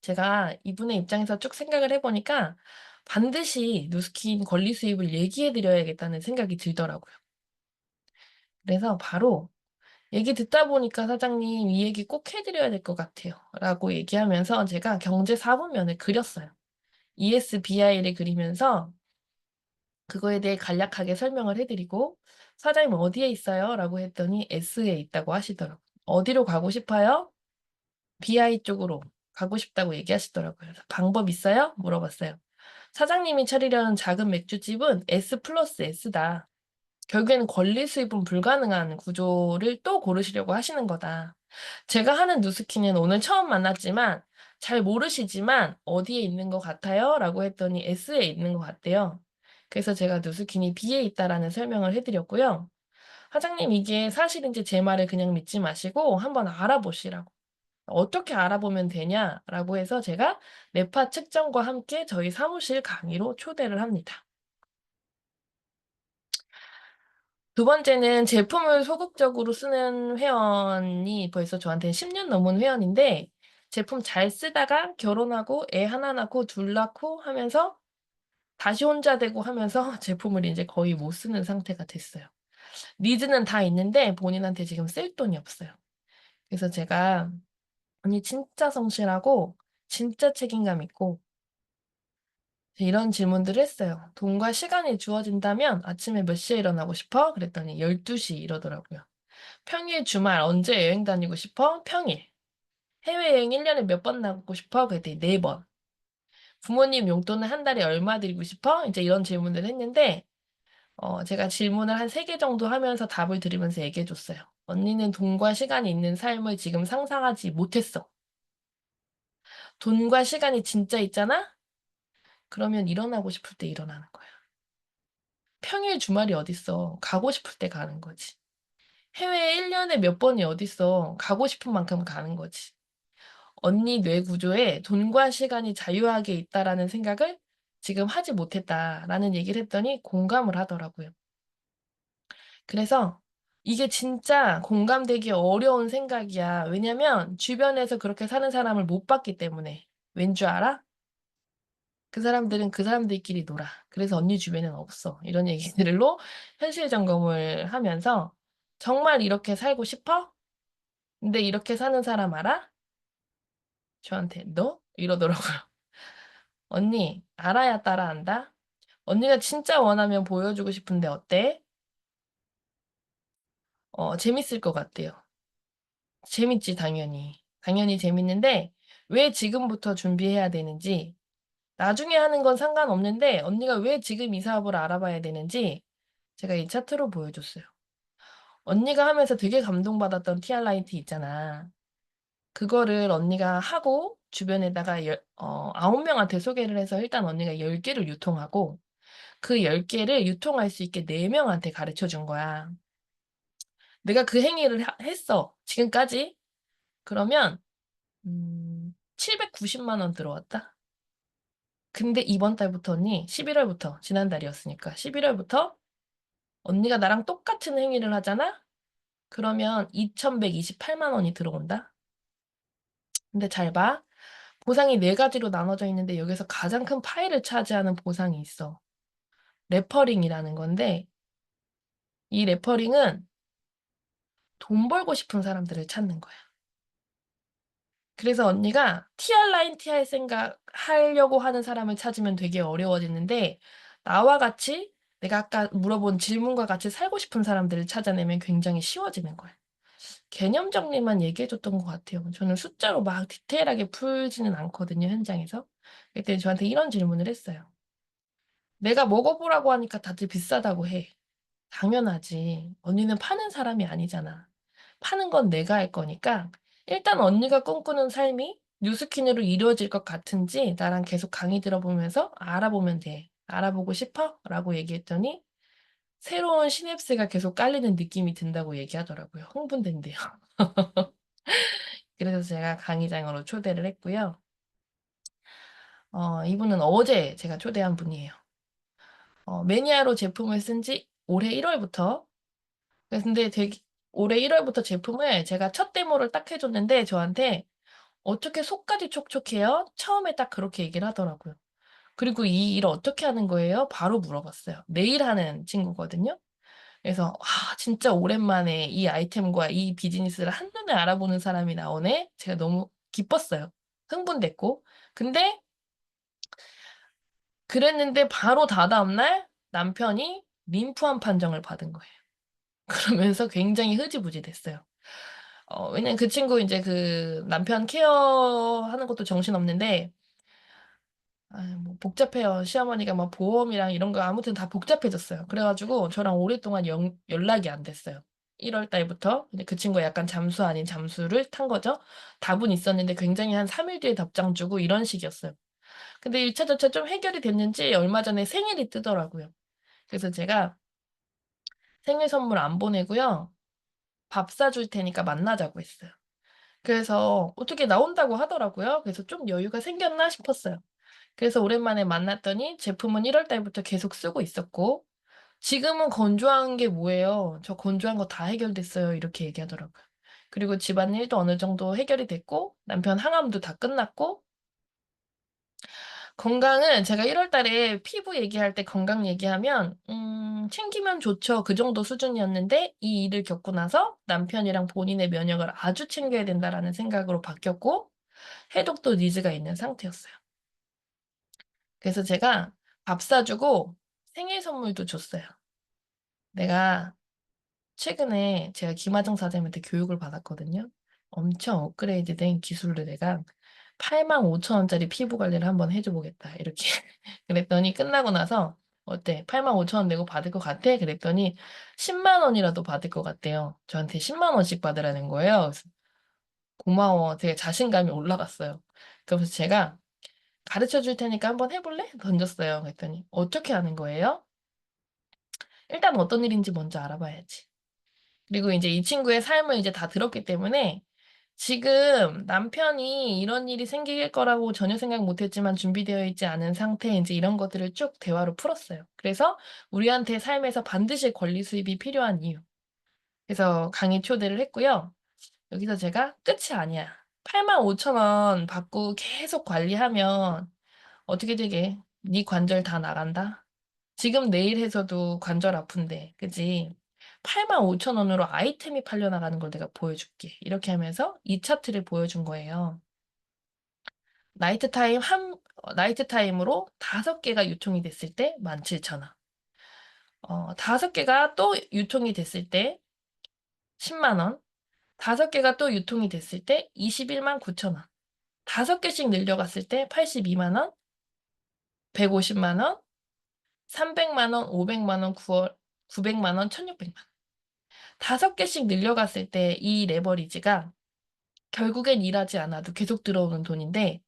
제가 이분의 입장에서 쭉 생각을 해보니까 반드시 누스킨 권리 수입을 얘기해 드려야겠다는 생각이 들더라고요. 그래서 바로 얘기 듣다 보니까 사장님 이 얘기 꼭 해드려야 될 것 같아요. 라고 얘기하면서 제가 경제 4분면을 그렸어요. ESBI를 그리면서 그거에 대해 간략하게 설명을 해드리고 사장님 어디에 있어요? 라고 했더니 S에 있다고 하시더라고요. 어디로 가고 싶어요? BI 쪽으로 가고 싶다고 얘기하시더라고요. 그래서 방법 있어요? 물어봤어요. 사장님이 차리려는 작은 맥주집은 S 플러스 S다. 결국에는 권리 수입은 불가능한 구조를 또 고르시려고 하시는 거다. 제가 하는 누스키는 오늘 처음 만났지만 잘 모르시지만 어디에 있는 것 같아요? 라고 했더니 S에 있는 것 같대요. 그래서 제가 누스킨이 B에 있다라는 설명을 해드렸고요. 사장님 이게 사실인지 제 말을 그냥 믿지 마시고 한번 알아보시라고. 어떻게 알아보면 되냐라고 해서 제가 뇌파 측정과 함께 저희 사무실 강의로 초대를 합니다. 두 번째는 제품을 소극적으로 쓰는 회원이 벌써 저한테 10년 넘은 회원인데 제품 잘 쓰다가 결혼하고 애 하나 낳고 둘 낳고 하면서 다시 혼자 되고 하면서 제품을 이제 거의 못 쓰는 상태가 됐어요. 니즈는 다 있는데 본인한테 지금 쓸 돈이 없어요. 그래서 제가 언니 진짜 성실하고 진짜 책임감 있고 이런 질문들을 했어요. 돈과 시간이 주어진다면 아침에 몇 시에 일어나고 싶어? 그랬더니 12시 이러더라고요. 평일 주말 언제 여행 다니고 싶어? 평일. 해외여행 1년에 몇 번 나가고 싶어? 그랬더니 4번. 부모님 용돈은 한 달에 얼마 드리고 싶어? 이제 이런 질문을 했는데 제가 질문을 한 3개 정도 하면서 답을 들으면서 얘기해 줬어요. 언니는 돈과 시간이 있는 삶을 지금 상상하지 못했어. 돈과 시간이 진짜 있잖아? 그러면 일어나고 싶을 때 일어나는 거야. 평일 주말이 어딨어. 가고 싶을 때 가는 거지. 해외에 1년에 몇 번이 어딨어. 가고 싶은 만큼 가는 거지. 언니 뇌 구조에 돈과 시간이 자유하게 있다라는 생각을 지금 하지 못했다라는 얘기를 했더니 공감을 하더라고요. 그래서 이게 진짜 공감되기 어려운 생각이야. 왜냐면 주변에서 그렇게 사는 사람을 못 봤기 때문에. 왠 줄 알아? 그 사람들은 그 사람들끼리 놀아. 그래서 언니 주변에는 없어. 이런 얘기들로 현실 점검을 하면서 정말 이렇게 살고 싶어? 근데 이렇게 사는 사람 알아? 저한테 너? 이러더라고요. 언니, 알아야 따라한다? 언니가 진짜 원하면 보여주고 싶은데 어때? 재밌을 것 같대요. 재밌지, 당연히. 당연히 재밌는데 왜 지금부터 준비해야 되는지 나중에 하는 건 상관없는데 언니가 왜 지금 이 사업을 알아봐야 되는지 제가 이 차트로 보여줬어요. 언니가 하면서 되게 감동받았던 티알라이트 있잖아. 그거를 언니가 하고 주변에다가 9명한테 소개를 해서 일단 언니가 10개를 유통하고 그 10개를 유통할 수 있게 4명한테 가르쳐 준 거야. 내가 그 행위를 했어. 지금까지. 그러면 790만 원 들어왔다. 근데 이번 달부터 언니 11월부터 지난달이었으니까 11월부터 언니가 나랑 똑같은 행위를 하잖아? 그러면 2,128만 원이 들어온다. 근데 잘 봐. 보상이 네 가지로 나눠져 있는데 여기서 가장 큰 파일을 차지하는 보상이 있어. 레퍼링이라는 건데 이 레퍼링은 돈 벌고 싶은 사람들을 찾는 거야. 그래서 언니가 TR 라인 TR 생각 하려고 하는 사람을 찾으면 되게 어려워지는데 나와 같이 내가 아까 물어본 질문과 같이 살고 싶은 사람들을 찾아내면 굉장히 쉬워지는 거야. 개념 정리만 얘기해줬던 것 같아요. 저는 숫자로 막 디테일하게 풀지는 않거든요, 현장에서. 그때 저한테 이런 질문을 했어요. 내가 먹어보라고 하니까 다들 비싸다고 해. 당연하지. 언니는 파는 사람이 아니잖아. 파는 건 내가 할 거니까 일단 언니가 꿈꾸는 삶이 뉴스킨으로 이루어질 것 같은지 나랑 계속 강의 들어보면서 알아보면 돼. 알아보고 싶어? 라고 얘기했더니 새로운 시냅스가 계속 깔리는 느낌이 든다고 얘기하더라고요. 흥분된대요. 그래서 제가 강의장으로 초대를 했고요. 이분은 어제 제가 초대한 분이에요. 매니아로 제품을 쓴 지 올해 1월부터. 근데 되게 올해 1월부터 제품을 제가 첫 데모를 딱 해줬는데 저한테 어떻게 속까지 촉촉해요? 처음에 딱 그렇게 얘기를 하더라고요. 그리고 이 일을 어떻게 하는 거예요? 바로 물어봤어요. 내일 하는 친구거든요. 그래서 진짜 오랜만에 이 아이템과 이 비즈니스를 한눈에 알아보는 사람이 나오네. 제가 너무 기뻤어요. 흥분됐고. 근데 그랬는데 바로 다다음 날 남편이 림프암 판정을 받은 거예요. 그러면서 굉장히 흐지부지 됐어요. 왜냐면 그 친구 이제 그 남편 케어하는 것도 정신없는데 뭐 복잡해요. 시어머니가 막 보험이랑 이런 거 아무튼 다 복잡해졌어요. 그래가지고 저랑 오랫동안 연락이 안 됐어요. 1월 달부터. 근데 그 친구가 약간 잠수 아닌 잠수를 탄 거죠. 답은 있었는데 굉장히 한 3일 뒤에 답장 주고 이런 식이었어요. 근데 1차저차 좀 해결이 됐는지 얼마 전에 생일이 뜨더라고요. 그래서 제가 생일 선물 안 보내고요. 밥 사줄 테니까 만나자고 했어요. 그래서 어떻게 나온다고 하더라고요. 그래서 좀 여유가 생겼나 싶었어요. 그래서 오랜만에 만났더니 제품은 1월 달부터 계속 쓰고 있었고 지금은 건조한 게 뭐예요? 저 건조한 거 다 해결됐어요. 이렇게 얘기하더라고요. 그리고 집안일도 어느 정도 해결이 됐고 남편 항암도 다 끝났고 건강은 제가 1월 달에 피부 얘기할 때 건강 얘기하면 챙기면 좋죠. 그 정도 수준이었는데 이 일을 겪고 나서 남편이랑 본인의 면역을 아주 챙겨야 된다라는 생각으로 바뀌었고 해독도 니즈가 있는 상태였어요. 그래서 제가 밥 사주고 생일 선물도 줬어요. 내가 최근에 제가 김하정 사장님한테 교육을 받았거든요. 엄청 업그레이드된 기술로 내가 85,000원짜리 피부 관리를 한번 해줘 보겠다. 이렇게 그랬더니 끝나고 나서 어때? 85,000원 내고 받을 것 같아? 그랬더니 10만 원이라도 받을 것 같대요. 저한테 10만 원씩 받으라는 거예요. 그래서 고마워. 되게 자신감이 올라갔어요. 그래서 제가 가르쳐 줄 테니까 한번 해볼래? 던졌어요. 그랬더니 어떻게 하는 거예요? 일단 어떤 일인지 먼저 알아봐야지. 그리고 이제 이 친구의 삶을 이제 다 들었기 때문에 지금 남편이 이런 일이 생길 거라고 전혀 생각 못 했지만 준비되어 있지 않은 상태 이제 이런 것들을 쭉 대화로 풀었어요. 그래서 우리한테 삶에서 반드시 권리 수입이 필요한 이유. 그래서 강의 초대를 했고요. 여기서 제가 끝이 아니야. 85,000원 받고 계속 관리하면 어떻게 되게 네 관절 다 나간다. 지금 내일 해서도 관절 아픈데, 그지? 85,000원으로 아이템이 팔려나가는 걸 내가 보여줄게. 이렇게 하면서 이 차트를 보여준 거예요. 나이트 타임으로 5개가 유통이 됐을 때 17,000원. 5개가 또 유통이 됐을 때 10만 원. 5개가 또 유통이 됐을 때 21만 9천 원. 5개씩 늘려갔을 때 82만 원, 150만 원, 300만 원, 500만 원, 900만 원, 1,600만 원. 5개씩 늘려갔을 때 이 레버리지가 결국엔 일하지 않아도 계속 들어오는 돈인데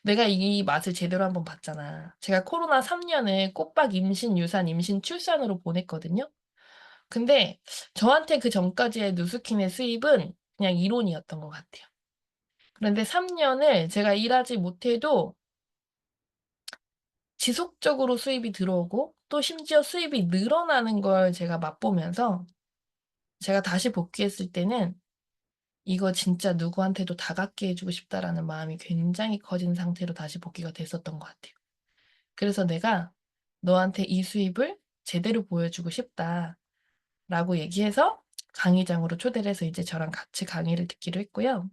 내가 이 맛을 제대로 한번 봤잖아. 제가 코로나 3년을 꼬박 임신, 유산, 임신, 출산으로 보냈거든요. 근데 저한테 그 전까지의 누스킨의 수입은 그냥 이론이었던 것 같아요. 그런데 3년을 제가 일하지 못해도 지속적으로 수입이 들어오고 또 심지어 수입이 늘어나는 걸 제가 맛보면서 제가 다시 복귀했을 때는 이거 진짜 누구한테도 다가게 해주고 싶다라는 마음이 굉장히 커진 상태로 다시 복귀가 됐었던 것 같아요. 그래서 내가 너한테 이 수입을 제대로 보여주고 싶다라고 얘기해서 강의장으로 초대를 해서 이제 저랑 같이 강의를 듣기로 했고요.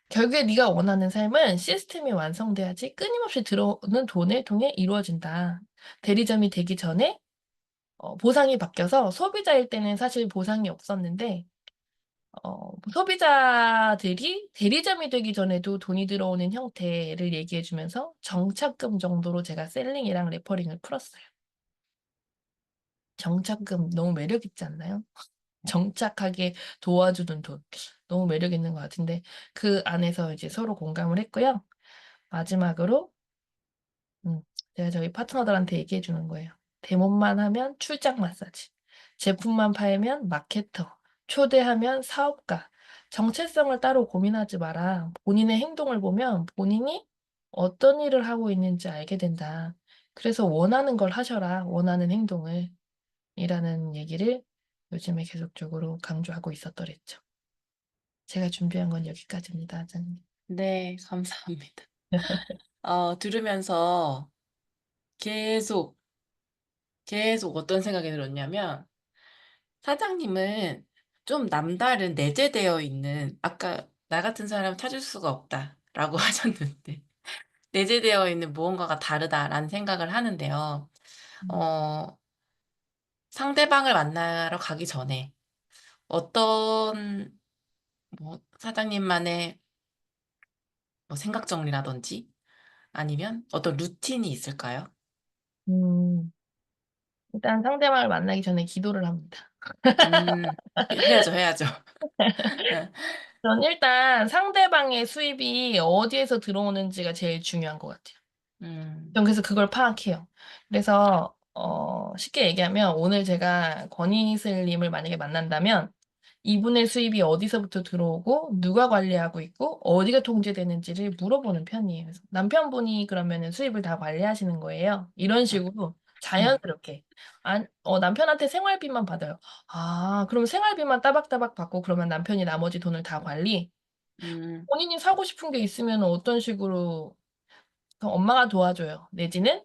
결국에 네가 원하는 삶은 시스템이 완성돼야지 끊임없이 들어오는 돈을 통해 이루어진다. 대리점이 되기 전에 보상이 바뀌어서 소비자일 때는 사실 보상이 없었는데 소비자들이 대리점이 되기 전에도 돈이 들어오는 형태를 얘기해 주면서 정착금 정도로 제가 셀링이랑 레퍼링을 풀었어요. 정착금 너무 매력 있지 않나요? 정착하게 도와주는 돈. 너무 매력 있는 것 같은데 그 안에서 이제 서로 공감을 했고요. 마지막으로 제가 저희 파트너들한테 얘기해 주는 거예요. 데모만 하면 출장 마사지, 제품만 팔면 마케터, 초대하면 사업가. 정체성을 따로 고민하지 마라. 본인의 행동을 보면 본인이 어떤 일을 하고 있는지 알게 된다. 그래서 원하는 걸 하셔라. 원하는 행동을. 이라는 얘기를 요즘에 계속적으로 강조하고 있었더랬죠. 제가 준비한 건 여기까지입니다, 아자님. 네, 감사합니다. 들으면서 계속, 계속 어떤 생각이 들었냐면, 사장님은 좀 남다른 내재되어 있는, 아까 나 같은 사람 찾을 수가 없다라고 하셨는데, 내재되어 있는 무언가가 다르다라는 생각을 하는데요. 어, 상대방을 만나러 가기 전에 어떤 뭐 사장님만의 뭐 생각 정리라든지 아니면 어떤 루틴이 있을까요? 음, 일단 상대방을 만나기 전에 기도를 합니다. 음, 해야죠, 해야죠. 전 일단 상대방의 수입이 어디에서 들어오는지가 제일 중요한 것 같아요. 음, 전 그래서 그걸 파악해요. 그래서 쉽게 얘기하면 오늘 제가 권희슬님을 만약에 만난다면 이분의 수입이 어디서부터 들어오고 누가 관리하고 있고 어디가 통제되는지를 물어보는 편이에요. 그래서 남편분이 그러면은 수입을 다 관리하시는 거예요. 이런 식으로 음, 자연스럽게 남편한테 생활비만 받아요. 아, 그럼 생활비만 따박따박 받고 그러면 남편이 나머지 돈을 다 관리? 음, 본인이 사고 싶은 게 있으면 어떤 식으로 그럼 엄마가 도와줘요. 내지는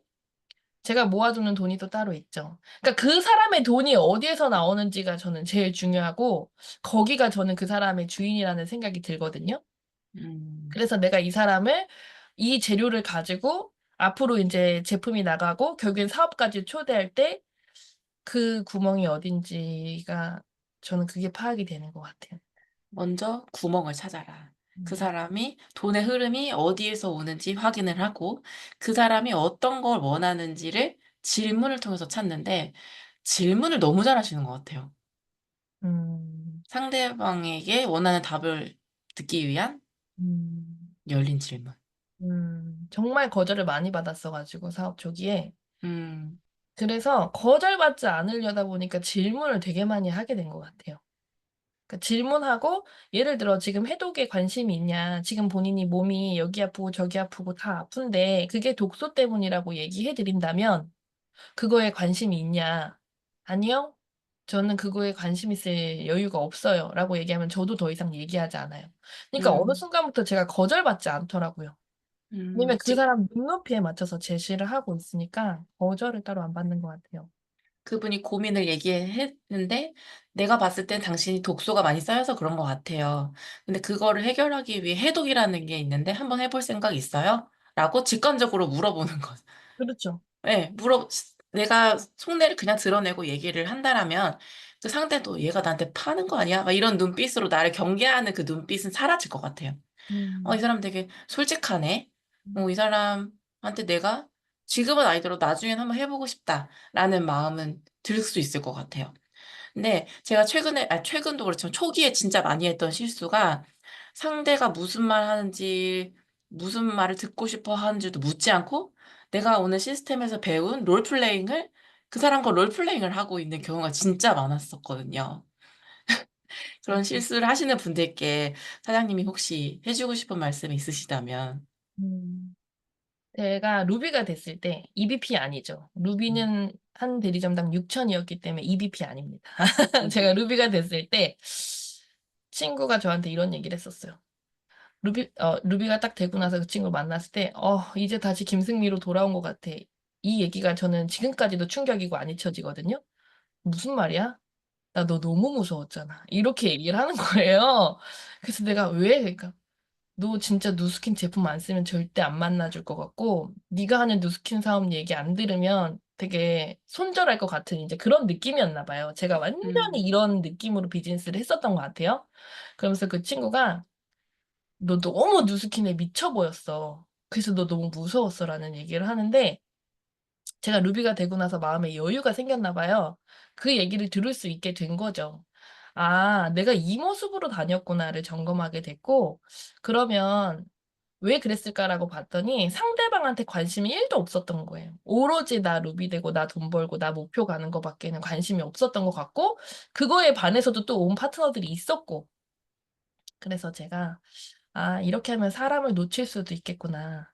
제가 모아두는 돈이 또 따로 있죠. 그러니까 그 사람의 돈이 어디에서 나오는지가 저는 제일 중요하고 거기가 저는 그 사람의 주인이라는 생각이 들거든요. 음. 그래서 내가 이 사람을 이 재료를 가지고 앞으로 이제 제품이 나가고 결국엔 사업까지 초대할 때 그 구멍이 어딘지가 저는 그게 파악이 되는 것 같아요. 먼저 구멍을 찾아라. 그 음. 사람이 돈의 흐름이 어디에서 오는지 확인을 하고 그 사람이 어떤 걸 원하는지를 질문을 통해서 찾는데 질문을 너무 잘하시는 것 같아요. 음, 상대방에게 원하는 답을 듣기 위한 음, 열린 질문. 정말 거절을 많이 받았어가지고 사업 초기에 음, 그래서 거절받지 않으려다 보니까 질문을 되게 많이 하게 된 것 같아요. 그러니까 질문하고 예를 들어 지금 해독에 관심이 있냐? 지금 본인이 몸이 여기 아프고 저기 아프고 다 아픈데 그게 독소 때문이라고 얘기해 드린다면 그거에 관심이 있냐? 아니요. 저는 그거에 관심 있을 여유가 없어요. 라고 얘기하면 저도 더 이상 얘기하지 않아요. 그러니까 어느 음, 순간부터 제가 거절받지 않더라고요. 왜냐면 그 사람 눈높이에 맞춰서 제시를 하고 있으니까 거절을 따로 안 받는 것 같아요. 그분이 고민을 얘기했는데 내가 봤을 땐 당신이 독소가 많이 쌓여서 그런 것 같아요. 근데 그거를 해결하기 위해 해독이라는 게 있는데 한번 해볼 생각 있어요? 라고 직관적으로 물어보는 것. 그렇죠. 네, 내가 속내를 그냥 드러내고 얘기를 한다라면 그 상대도 얘가 나한테 파는 거 아니야? 막 이런 눈빛으로 나를 경계하는 그 눈빛은 사라질 것 같아요. 이 음, 사람 되게 솔직하네. 이 사람한테 내가 지금은 아니더라도 나중엔 한번 해보고 싶다라는 마음은 들 수 있을 것 같아요. 근데 제가 최근도 그렇지만 초기에 진짜 많이 했던 실수가 상대가 무슨 말 하는지, 무슨 말을 듣고 싶어 하는지도 묻지 않고 내가 오늘 시스템에서 배운 롤플레잉을 그 사람과 롤플레잉을 하고 있는 경우가 진짜 많았었거든요. 그런 실수를 하시는 분들께 사장님이 혹시 해주고 싶은 말씀이 있으시다면. 음. 제가 루비가 됐을 때 EBP 아니죠. 음. 루비는 한 대리점당 6천이었기 때문에 EBP 아닙니다. 제가 네. 루비가 됐을 때 친구가 저한테 이런 얘기를 했었어요. 루비가 딱 되고 나서 그 친구 만났을 때, 이제 다시 김승미로 돌아온 것 같아. 이 얘기가 저는 지금까지도 충격이고 안 잊혀지거든요. 무슨 말이야? 나 너 너무 무서웠잖아. 이렇게 얘기를 하는 거예요. 그래서 내가 왜? 그러니까 너 진짜 누스킨 제품 안 쓰면 절대 안 만나줄 것 같고, 네가 하는 누스킨 사업 얘기 안 들으면 되게 손절할 것 같은 이제 그런 느낌이었나 봐요. 제가 완전히 음. 이런 느낌으로 비즈니스를 했었던 것 같아요. 그러면서 그 친구가 너 너무 누스킨에 미쳐 보였어. 그래서 너 너무 무서웠어라는 얘기를 하는데 제가 루비가 되고 나서 마음에 여유가 생겼나 봐요. 그 얘기를 들을 수 있게 된 거죠. 아, 내가 이 모습으로 다녔구나를 점검하게 됐고, 그러면 왜 그랬을까라고 봤더니 상대방한테 관심이 1도 없었던 거예요. 오로지 나 루비 되고 나 돈 벌고 나 목표 가는 거밖에는 관심이 없었던 것 같고, 그거에 반해서도 또 온 파트너들이 있었고, 그래서 제가, 아, 이렇게 하면 사람을 놓칠 수도 있겠구나.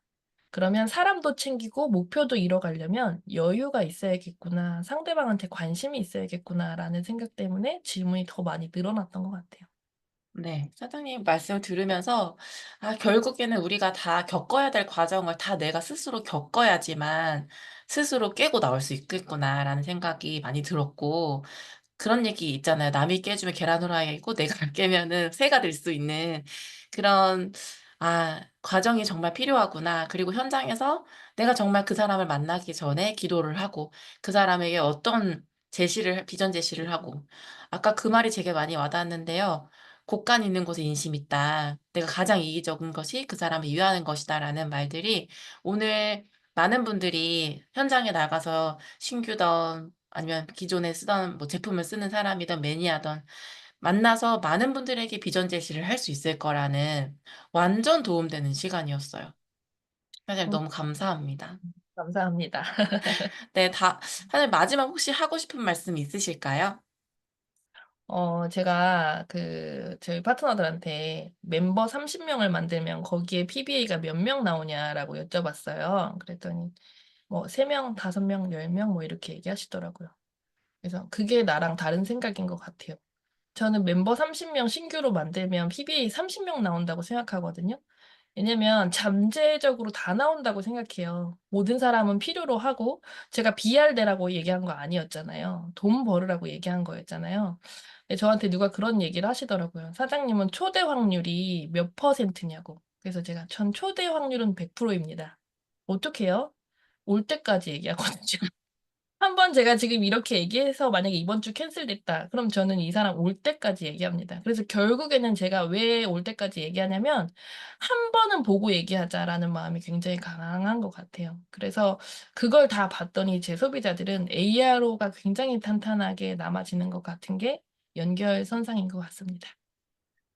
그러면 사람도 챙기고 목표도 이뤄가려면 여유가 있어야겠구나. 상대방한테 관심이 있어야겠구나라는 생각 때문에 질문이 더 많이 늘어났던 것 같아요. 네. 사장님 말씀을 들으면서 결국에는 우리가 다 겪어야 될 과정을 다 내가 스스로 겪어야지만 스스로 깨고 나올 수 있겠구나라는 생각이 많이 들었고, 그런 얘기 있잖아요. 남이 깨주면 계란 후라이고 내가 안 깨면은 새가 될 수 있는 그런 과정이 정말 필요하구나. 그리고 현장에서 내가 정말 그 사람을 만나기 전에 기도를 하고 그 사람에게 어떤 비전 제시를 하고, 아까 그 말이 되게 많이 와닿았는데요. 곳간 있는 곳에 인심 있다. 내가 가장 이기적인 것이 그 사람을 위하는 것이다라는 말들이 오늘 많은 분들이 현장에 나가서 신규던 아니면 기존에 쓰던 뭐 제품을 쓰는 사람이든 매니아든 만나서 많은 분들에게 비전 제시를 할 수 있을 거라는 완전 도움되는 시간이었어요. 사장님 음, 너무 감사합니다. 감사합니다. 네, 사장님 마지막 혹시 하고 싶은 말씀 있으실까요? 제가 저희 파트너들한테 멤버 30명을 만들면 거기에 PBA가 몇 명 나오냐라고 여쭤봤어요. 그랬더니 뭐 3명, 5명, 10명 뭐 이렇게 얘기하시더라고요. 그래서 그게 나랑 다른 생각인 것 같아요. 저는 멤버 30명 신규로 만들면 PBA 30명 나온다고 생각하거든요. 왜냐면 잠재적으로 다 나온다고 생각해요. 모든 사람은 필요로 하고 제가 BR대라고 얘기한 거 아니었잖아요. 돈 벌으라고 얘기한 거였잖아요. 근데 저한테 누가 그런 얘기를 하시더라고요. 사장님은 초대 확률이 몇 퍼센트냐고. 그래서 제가 전 초대 확률은 100%입니다. 어떻게 해요? 올 때까지 얘기하거든요. 한 번 제가 지금 이렇게 얘기해서 만약에 이번 주 캔슬됐다. 그럼 저는 이 사람 올 때까지 얘기합니다. 그래서 결국에는 제가 왜 올 때까지 얘기하냐면 한 번은 보고 얘기하자라는 마음이 굉장히 강한 것 같아요. 그래서 그걸 다 봤더니 제 소비자들은 ARO가 굉장히 탄탄하게 남아지는 것 같은 게 연결선상인 것 같습니다.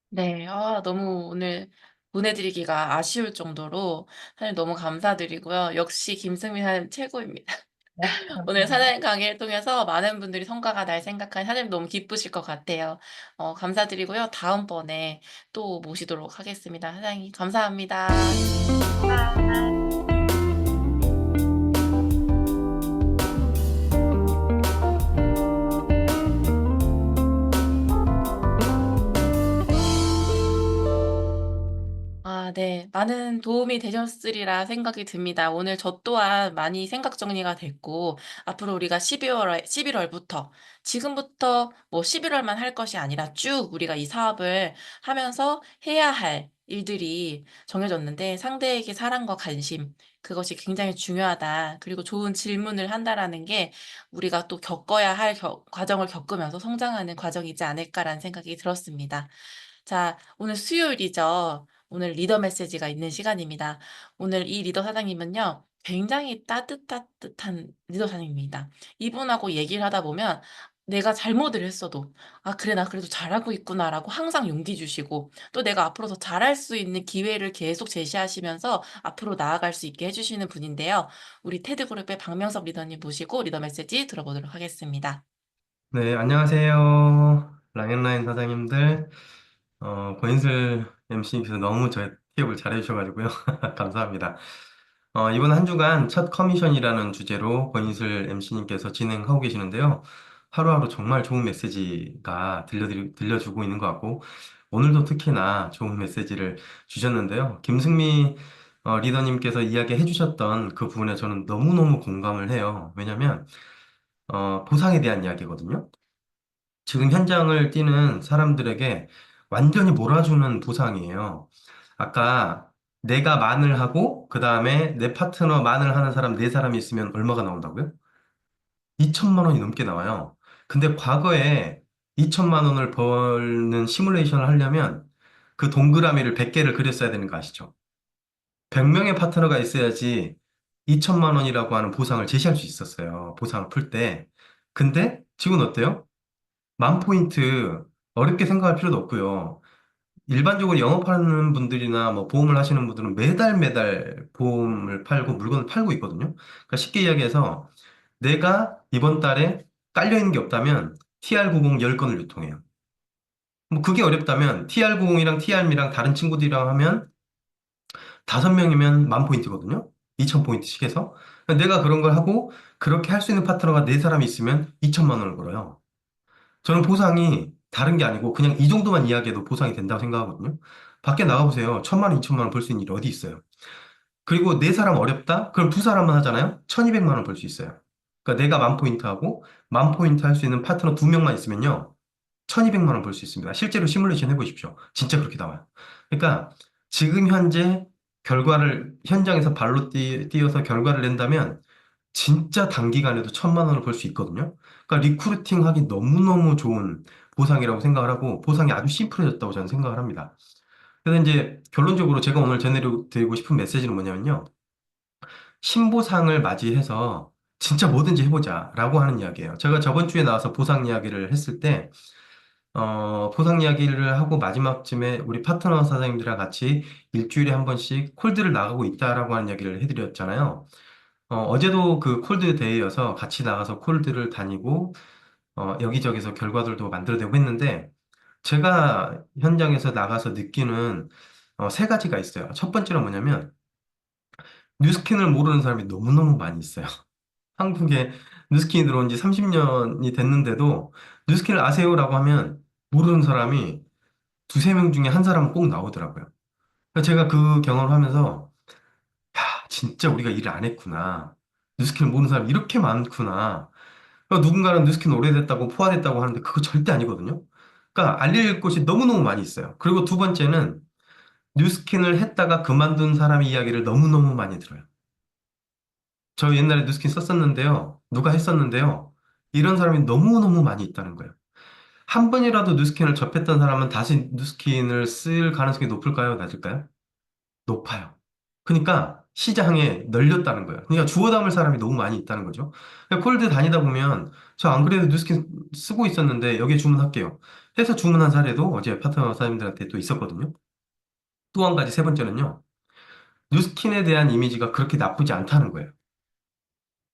네, 너무 오늘 보내드리기가 아쉬울 정도로 사장님 너무 감사드리고요. 역시 김승민 사장님 최고입니다. 네, 오늘 감사합니다. 사장님 강의를 통해서 많은 분들이 성과가 날 생각하니 사장님 너무 기쁘실 것 같아요. 감사드리고요. 다음번에 또 모시도록 하겠습니다. 사장님 감사합니다. 네. 많은 도움이 되셨으리라 생각이 듭니다. 오늘 저 또한 많이 생각 정리가 됐고, 앞으로 우리가 11월부터, 지금부터 뭐 11월만 할 것이 아니라 쭉 우리가 이 사업을 하면서 해야 할 일들이 정해졌는데, 상대에게 사랑과 관심, 그것이 굉장히 중요하다. 그리고 좋은 질문을 한다라는 게 우리가 또 겪어야 할 과정을 겪으면서 성장하는 과정이지 않을까라는 생각이 들었습니다. 자, 오늘 수요일이죠. 오늘 리더 메시지가 있는 시간입니다. 오늘 이 리더 사장님은요, 굉장히 따뜻한 리더 사장님입니다. 이분하고 얘기를 하다 보면 내가 잘못을 했어도, 아, 그래, 나 그래도 잘하고 있구나라고 항상 용기 주시고, 또 내가 앞으로 더 잘할 수 있는 기회를 계속 제시하시면서 앞으로 나아갈 수 있게 해주시는 분인데요. 우리 테드그룹의 박명섭 리더님 모시고 리더 메시지 들어보도록 하겠습니다. 네, 안녕하세요. 랑앤라인 사장님들. 권인슬 MC님께서 너무 저의 티업을 잘해주셔가지고요. 감사합니다. 이번 한 주간 첫 커미션이라는 주제로 권인슬 MC님께서 진행하고 계시는데요. 하루하루 정말 좋은 메시지가 들려주고 있는 것 같고, 오늘도 특히나 좋은 메시지를 주셨는데요. 김승미 리더님께서 이야기해 주셨던 그 부분에 저는 너무너무 공감을 해요. 왜냐면, 보상에 대한 이야기거든요. 지금 현장을 뛰는 사람들에게 완전히 몰아주는 보상이에요. 아까 내가 만을 하고 그 다음에 내 파트너 만을 하는 사람 네 사람이 있으면 얼마가 나온다고요? 2천만 원이 넘게 나와요. 근데 과거에 2천만 원을 벌는 시뮬레이션을 하려면 그 동그라미를 100개를 그렸어야 되는 거 아시죠? 100명의 파트너가 있어야지 2천만 원이라고 하는 보상을 제시할 수 있었어요. 보상을 풀 때. 근데 지금 어때요? 만 포인트 어렵게 생각할 필요도 없고요. 일반적으로 영업하는 분들이나 뭐 보험을 하시는 분들은 매달 매달 보험을 팔고 물건을 팔고 있거든요. 그러니까 쉽게 이야기해서 내가 이번 달에 깔려 있는 게 없다면 TR90 10건을 유통해요. 뭐 그게 어렵다면 TR90이랑 TRM이랑 다른 친구들이랑 하면 5명이면 만 포인트거든요. 2천 포인트씩 해서. 내가 그런 걸 하고 그렇게 할 수 있는 파트너가 4사람이 있으면 2천만 원을 벌어요. 저는 보상이 다른 게 아니고 그냥 이 정도만 이야기해도 보상이 된다고 생각하거든요. 밖에 나가보세요. 1,000만 원, 2천만 원 벌 수 있는 일이 어디 있어요? 그리고 네 사람 어렵다? 그럼 두 사람만 하잖아요? 1,200만 원 벌 수 있어요. 그러니까 내가 만 포인트 하고 만 포인트 할 수 있는 파트너 2명만 있으면요. 1,200만 원 벌 수 있습니다. 실제로 시뮬레이션 해보십시오. 진짜 그렇게 나와요. 그러니까 지금 현재 결과를 현장에서 발로 뛰어서 결과를 낸다면 진짜 단기간에도 1,000만 원을 벌 수 있거든요. 그러니까 리크루팅 하기 너무너무 좋은 보상이라고 생각을 하고 보상이 아주 심플해졌다고 저는 생각을 합니다. 그래서 이제 결론적으로 제가 오늘 전해드리고 싶은 메시지는 뭐냐면요. 신보상을 맞이해서 진짜 뭐든지 해보자라고 하는 이야기예요. 제가 저번 주에 나와서 보상 이야기를 했을 때 보상 이야기를 하고 마지막쯤에 우리 파트너 사장님들이랑 같이 일주일에 한 번씩 콜드를 나가고 있다라고 하는 이야기를 해드렸잖아요. 어제도 그 콜드 데이여서 같이 나가서 콜드를 다니고, 여기저기서 결과들도 만들어내고 했는데, 제가 현장에서 나가서 느끼는 세 가지가 있어요. 첫 번째는 뭐냐면, 뉴스킨을 모르는 사람이 너무너무 많이 있어요. 한국에 뉴스킨이 들어온 지 30년이 됐는데도, 뉴스킨을 아세요라고 하면, 모르는 사람이 두세 명 중에 한 사람은 꼭 나오더라고요. 그래서 제가 그 경험을 하면서, 야, 진짜 우리가 일을 안 했구나. 뉴스킨을 모르는 사람이 이렇게 많구나. 누군가는 뉴스킨 오래됐다고 포화됐다고 하는데 그거 절대 아니거든요. 그러니까 알릴 곳이 너무너무 많이 있어요. 그리고 두 번째는 뉴스킨을 했다가 그만둔 사람의 이야기를 너무너무 많이 들어요. 저 옛날에 뉴스킨 썼었는데요. 누가 했었는데요. 이런 사람이 너무너무 많이 있다는 거예요. 한 번이라도 뉴스킨을 접했던 사람은 다시 뉴스킨을 쓸 가능성이 높을까요? 낮을까요? 높아요. 그러니까 시장에 널렸다는 거예요. 그러니까 주워 담을 사람이 너무 많이 있다는 거죠. 그러니까 콜드 다니다 보면 저 안 그래도 뉴스킨 쓰고 있었는데 여기에 주문할게요. 해서 주문한 사례도 어제 파트너 사장님들한테 또 있었거든요. 또 한 가지 세 번째는요. 뉴스킨에 대한 이미지가 그렇게 나쁘지 않다는 거예요.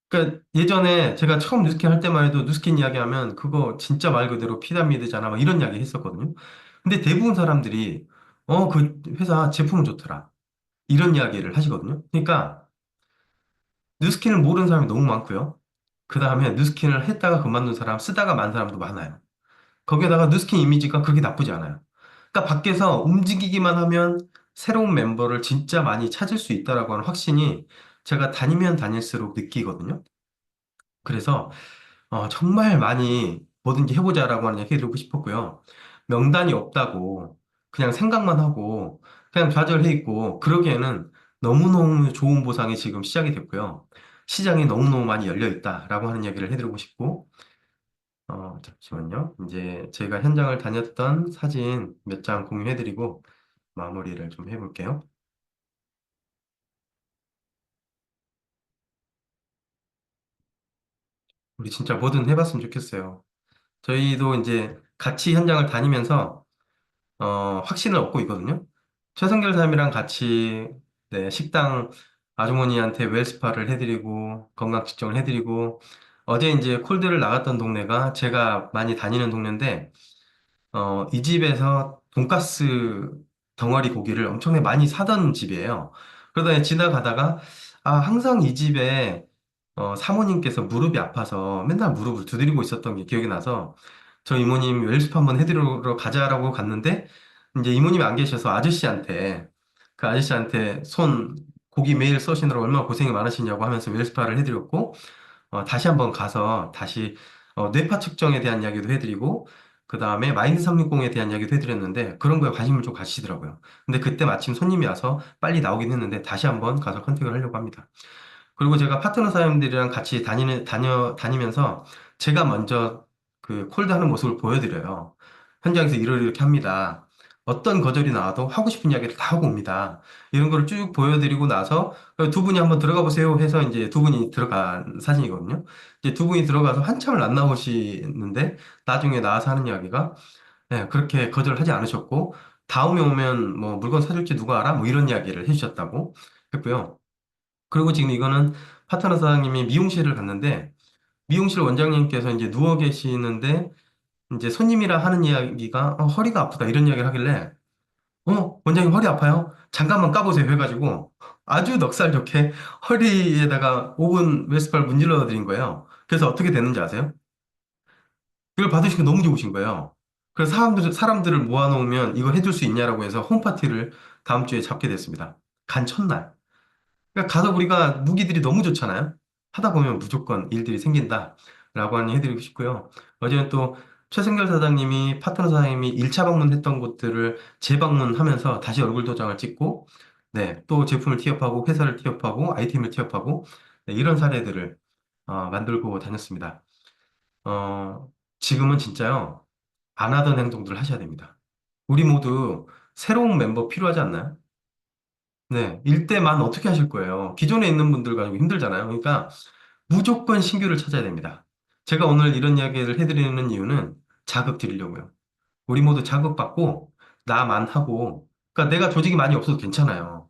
그러니까 예전에 제가 처음 뉴스킨 할 때만 해도 뉴스킨 이야기하면 그거 진짜 말 그대로 피라미드잖아 막 이런 이야기 했었거든요. 근데 대부분 사람들이 그 회사 제품은 좋더라. 이런 이야기를 하시거든요. 그러니까 뉴스킨을 모르는 사람이 너무 많고요. 그 다음에 뉴스킨을 했다가 그만둔 사람, 쓰다가 만 사람도 많아요. 거기에다가 뉴스킨 이미지가 그렇게 나쁘지 않아요. 그러니까 밖에서 움직이기만 하면 새로운 멤버를 진짜 많이 찾을 수 있다라고 하는 확신이 제가 다니면 다닐수록 느끼거든요. 그래서 정말 많이 뭐든지 해보자라고 하는 얘기 해드리고 싶었고요. 명단이 없다고 그냥 생각만 하고 그냥 좌절해 있고 그러기에는 너무너무 좋은 보상이 지금 시작이 됐고요. 시장이 너무너무 많이 열려 있다라고 하는 얘기를 해드리고 싶고 잠시만요. 이제 제가 현장을 다녔던 사진 몇 장 공유해드리고 마무리를 좀 해볼게요. 우리 진짜 뭐든 해봤으면 좋겠어요. 저희도 이제 같이 현장을 다니면서 확신을 얻고 있거든요. 최성결 사람이랑 같이 네, 식당 아주머니한테 웰스파를 해드리고 건강 측정을 해드리고 어제 이제 콜드를 나갔던 동네가 제가 많이 다니는 동네인데 이 집에서 돈가스 덩어리 고기를 엄청나게 많이 사던 집이에요. 그러다 지나가다가 항상 이 집에 사모님께서 무릎이 아파서 맨날 무릎을 두드리고 있었던 게 기억이 나서 저 이모님 웰스파 한번 해드리러 가자라고 갔는데 이제 이모님이 안 계셔서 아저씨한테 그 아저씨한테 고기 매일 써시느라 얼마나 고생이 많으시냐고 하면서 웰스파를 해드렸고 다시 한번 가서 다시 뇌파 측정에 대한 이야기도 해드리고 그 다음에 마인드 360에 대한 이야기도 해드렸는데 그런 거에 관심을 좀 가지시더라고요. 근데 그때 마침 손님이 와서 빨리 나오긴 했는데 다시 한번 가서 컨택을 하려고 합니다. 그리고 제가 파트너 사장님들이랑 같이 다니면서 제가 먼저 그 콜드 하는 모습을 보여드려요. 현장에서 이렇게 합니다. 어떤 거절이 나와도 하고 싶은 이야기를 다 하고 옵니다. 이런 거를 쭉 보여드리고 나서 두 분이 한번 들어가 보세요 해서 이제 두 분이 들어간 사진이거든요. 이제 두 분이 들어가서 한참을 안 나오시는데 나중에 나와서 하는 이야기가 네, 그렇게 거절하지 않으셨고 다음에 오면 뭐 물건 사줄지 누가 알아? 뭐 이런 이야기를 해주셨다고 했고요. 그리고 지금 이거는 파트너 사장님이 미용실을 갔는데 미용실 원장님께서 이제 누워 계시는데 이제 손님이랑 하는 이야기가 허리가 아프다 이런 이야기를 하길래 원장님 허리 아파요? 잠깐만 까보세요 해가지고 아주 넉살 좋게 허리에다가 오븐 웨스팔 문질러 드린 거예요. 그래서 어떻게 됐는지 아세요? 이걸 받으시고 너무 좋으신 거예요. 그래서 사람들을 모아놓으면 이거 해줄 수 있냐라고 해서 홈파티를 다음 주에 잡게 됐습니다. 간 첫날. 그러니까 가서 우리가 무기들이 너무 좋잖아요. 하다 보면 무조건 일들이 생긴다라고 하니 해드리고 싶고요. 어제는 또 최승결 사장님이 파트너 사장님이 1차 방문했던 곳들을 재방문하면서 다시 얼굴 도장을 찍고 네, 또 제품을 티업하고 회사를 티업하고 아이템을 티업하고 네, 이런 사례들을 만들고 다녔습니다. 어, 지금은 진짜요. 안 하던 행동들을 하셔야 됩니다. 우리 모두 새로운 멤버 필요하지 않나요? 네, 일대만 어떻게 하실 거예요? 기존에 있는 분들 가지고 힘들잖아요. 그러니까 무조건 신규를 찾아야 됩니다. 제가 오늘 이런 이야기를 해드리는 이유는 자극 드리려고요. 우리 모두 자극받고 나만 하고, 그러니까 내가 조직이 많이 없어도 괜찮아요.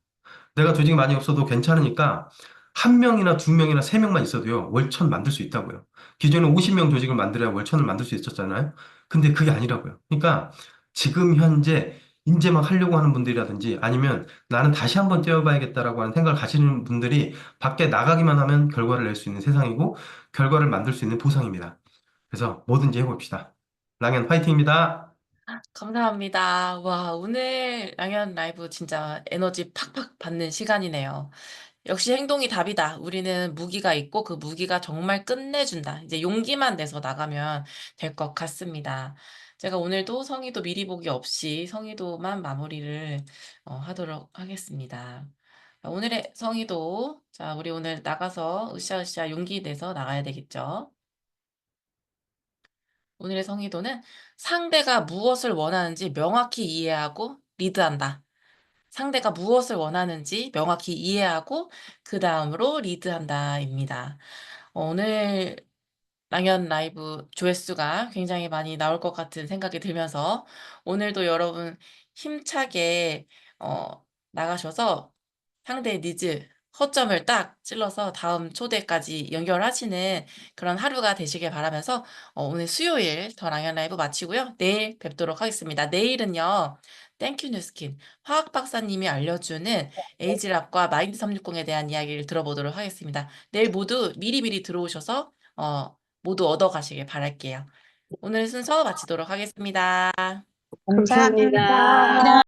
내가 조직이 많이 없어도 괜찮으니까 한 명이나 두 명이나 세 명만 있어도요, 월천 만들 수 있다고요. 기존에 50명 조직을 만들어야 월천을 만들 수 있었잖아요. 근데 그게 아니라고요. 그러니까 지금 현재 이제 막 하려고 하는 분들이라든지 아니면 나는 다시 한번 뛰어봐야겠다라고 하는 생각을 가지는 분들이 밖에 나가기만 하면 결과를 낼 수 있는 세상이고 결과를 만들 수 있는 보상입니다. 그래서 뭐든지 해봅시다. 랑현 화이팅입니다. 감사합니다. 와, 오늘 양현 라이브 진짜 에너지 팍팍 받는 시간이네요. 역시 행동이 답이다. 우리는 무기가 있고 그 무기가 정말 끝내준다. 이제 용기만 내서 나가면 될 것 같습니다. 제가 오늘도 성의도 미리 보기 없이 성의도만 마무리를 하도록 하겠습니다. 오늘의 성의도, 자, 우리 오늘 나가서 으쌰으쌰 용기 내서 나가야 되겠죠? 오늘의 성의도는 상대가 무엇을 원하는지 명확히 이해하고 리드한다. 상대가 무엇을 원하는지 명확히 이해하고 그 다음으로 리드한다입니다. 오늘 랑연 라이브 조회수가 굉장히 많이 나올 것 같은 생각이 들면서 오늘도 여러분 힘차게 나가셔서 상대의 니즈, 허점을 딱 찔러서 다음 초대까지 연결하시는 그런 하루가 되시길 바라면서 오늘 수요일 더 랑연 라이브 마치고요. 내일 뵙도록 하겠습니다. 내일은요. 땡큐 뉴스킨 화학 박사님이 알려주는 에이지랍과 마인드 360에 대한 이야기를 들어보도록 하겠습니다. 내일 모두 미리미리 들어오셔서 모두 얻어가시길 바랄게요. 오늘 순서 마치도록 하겠습니다. 감사합니다.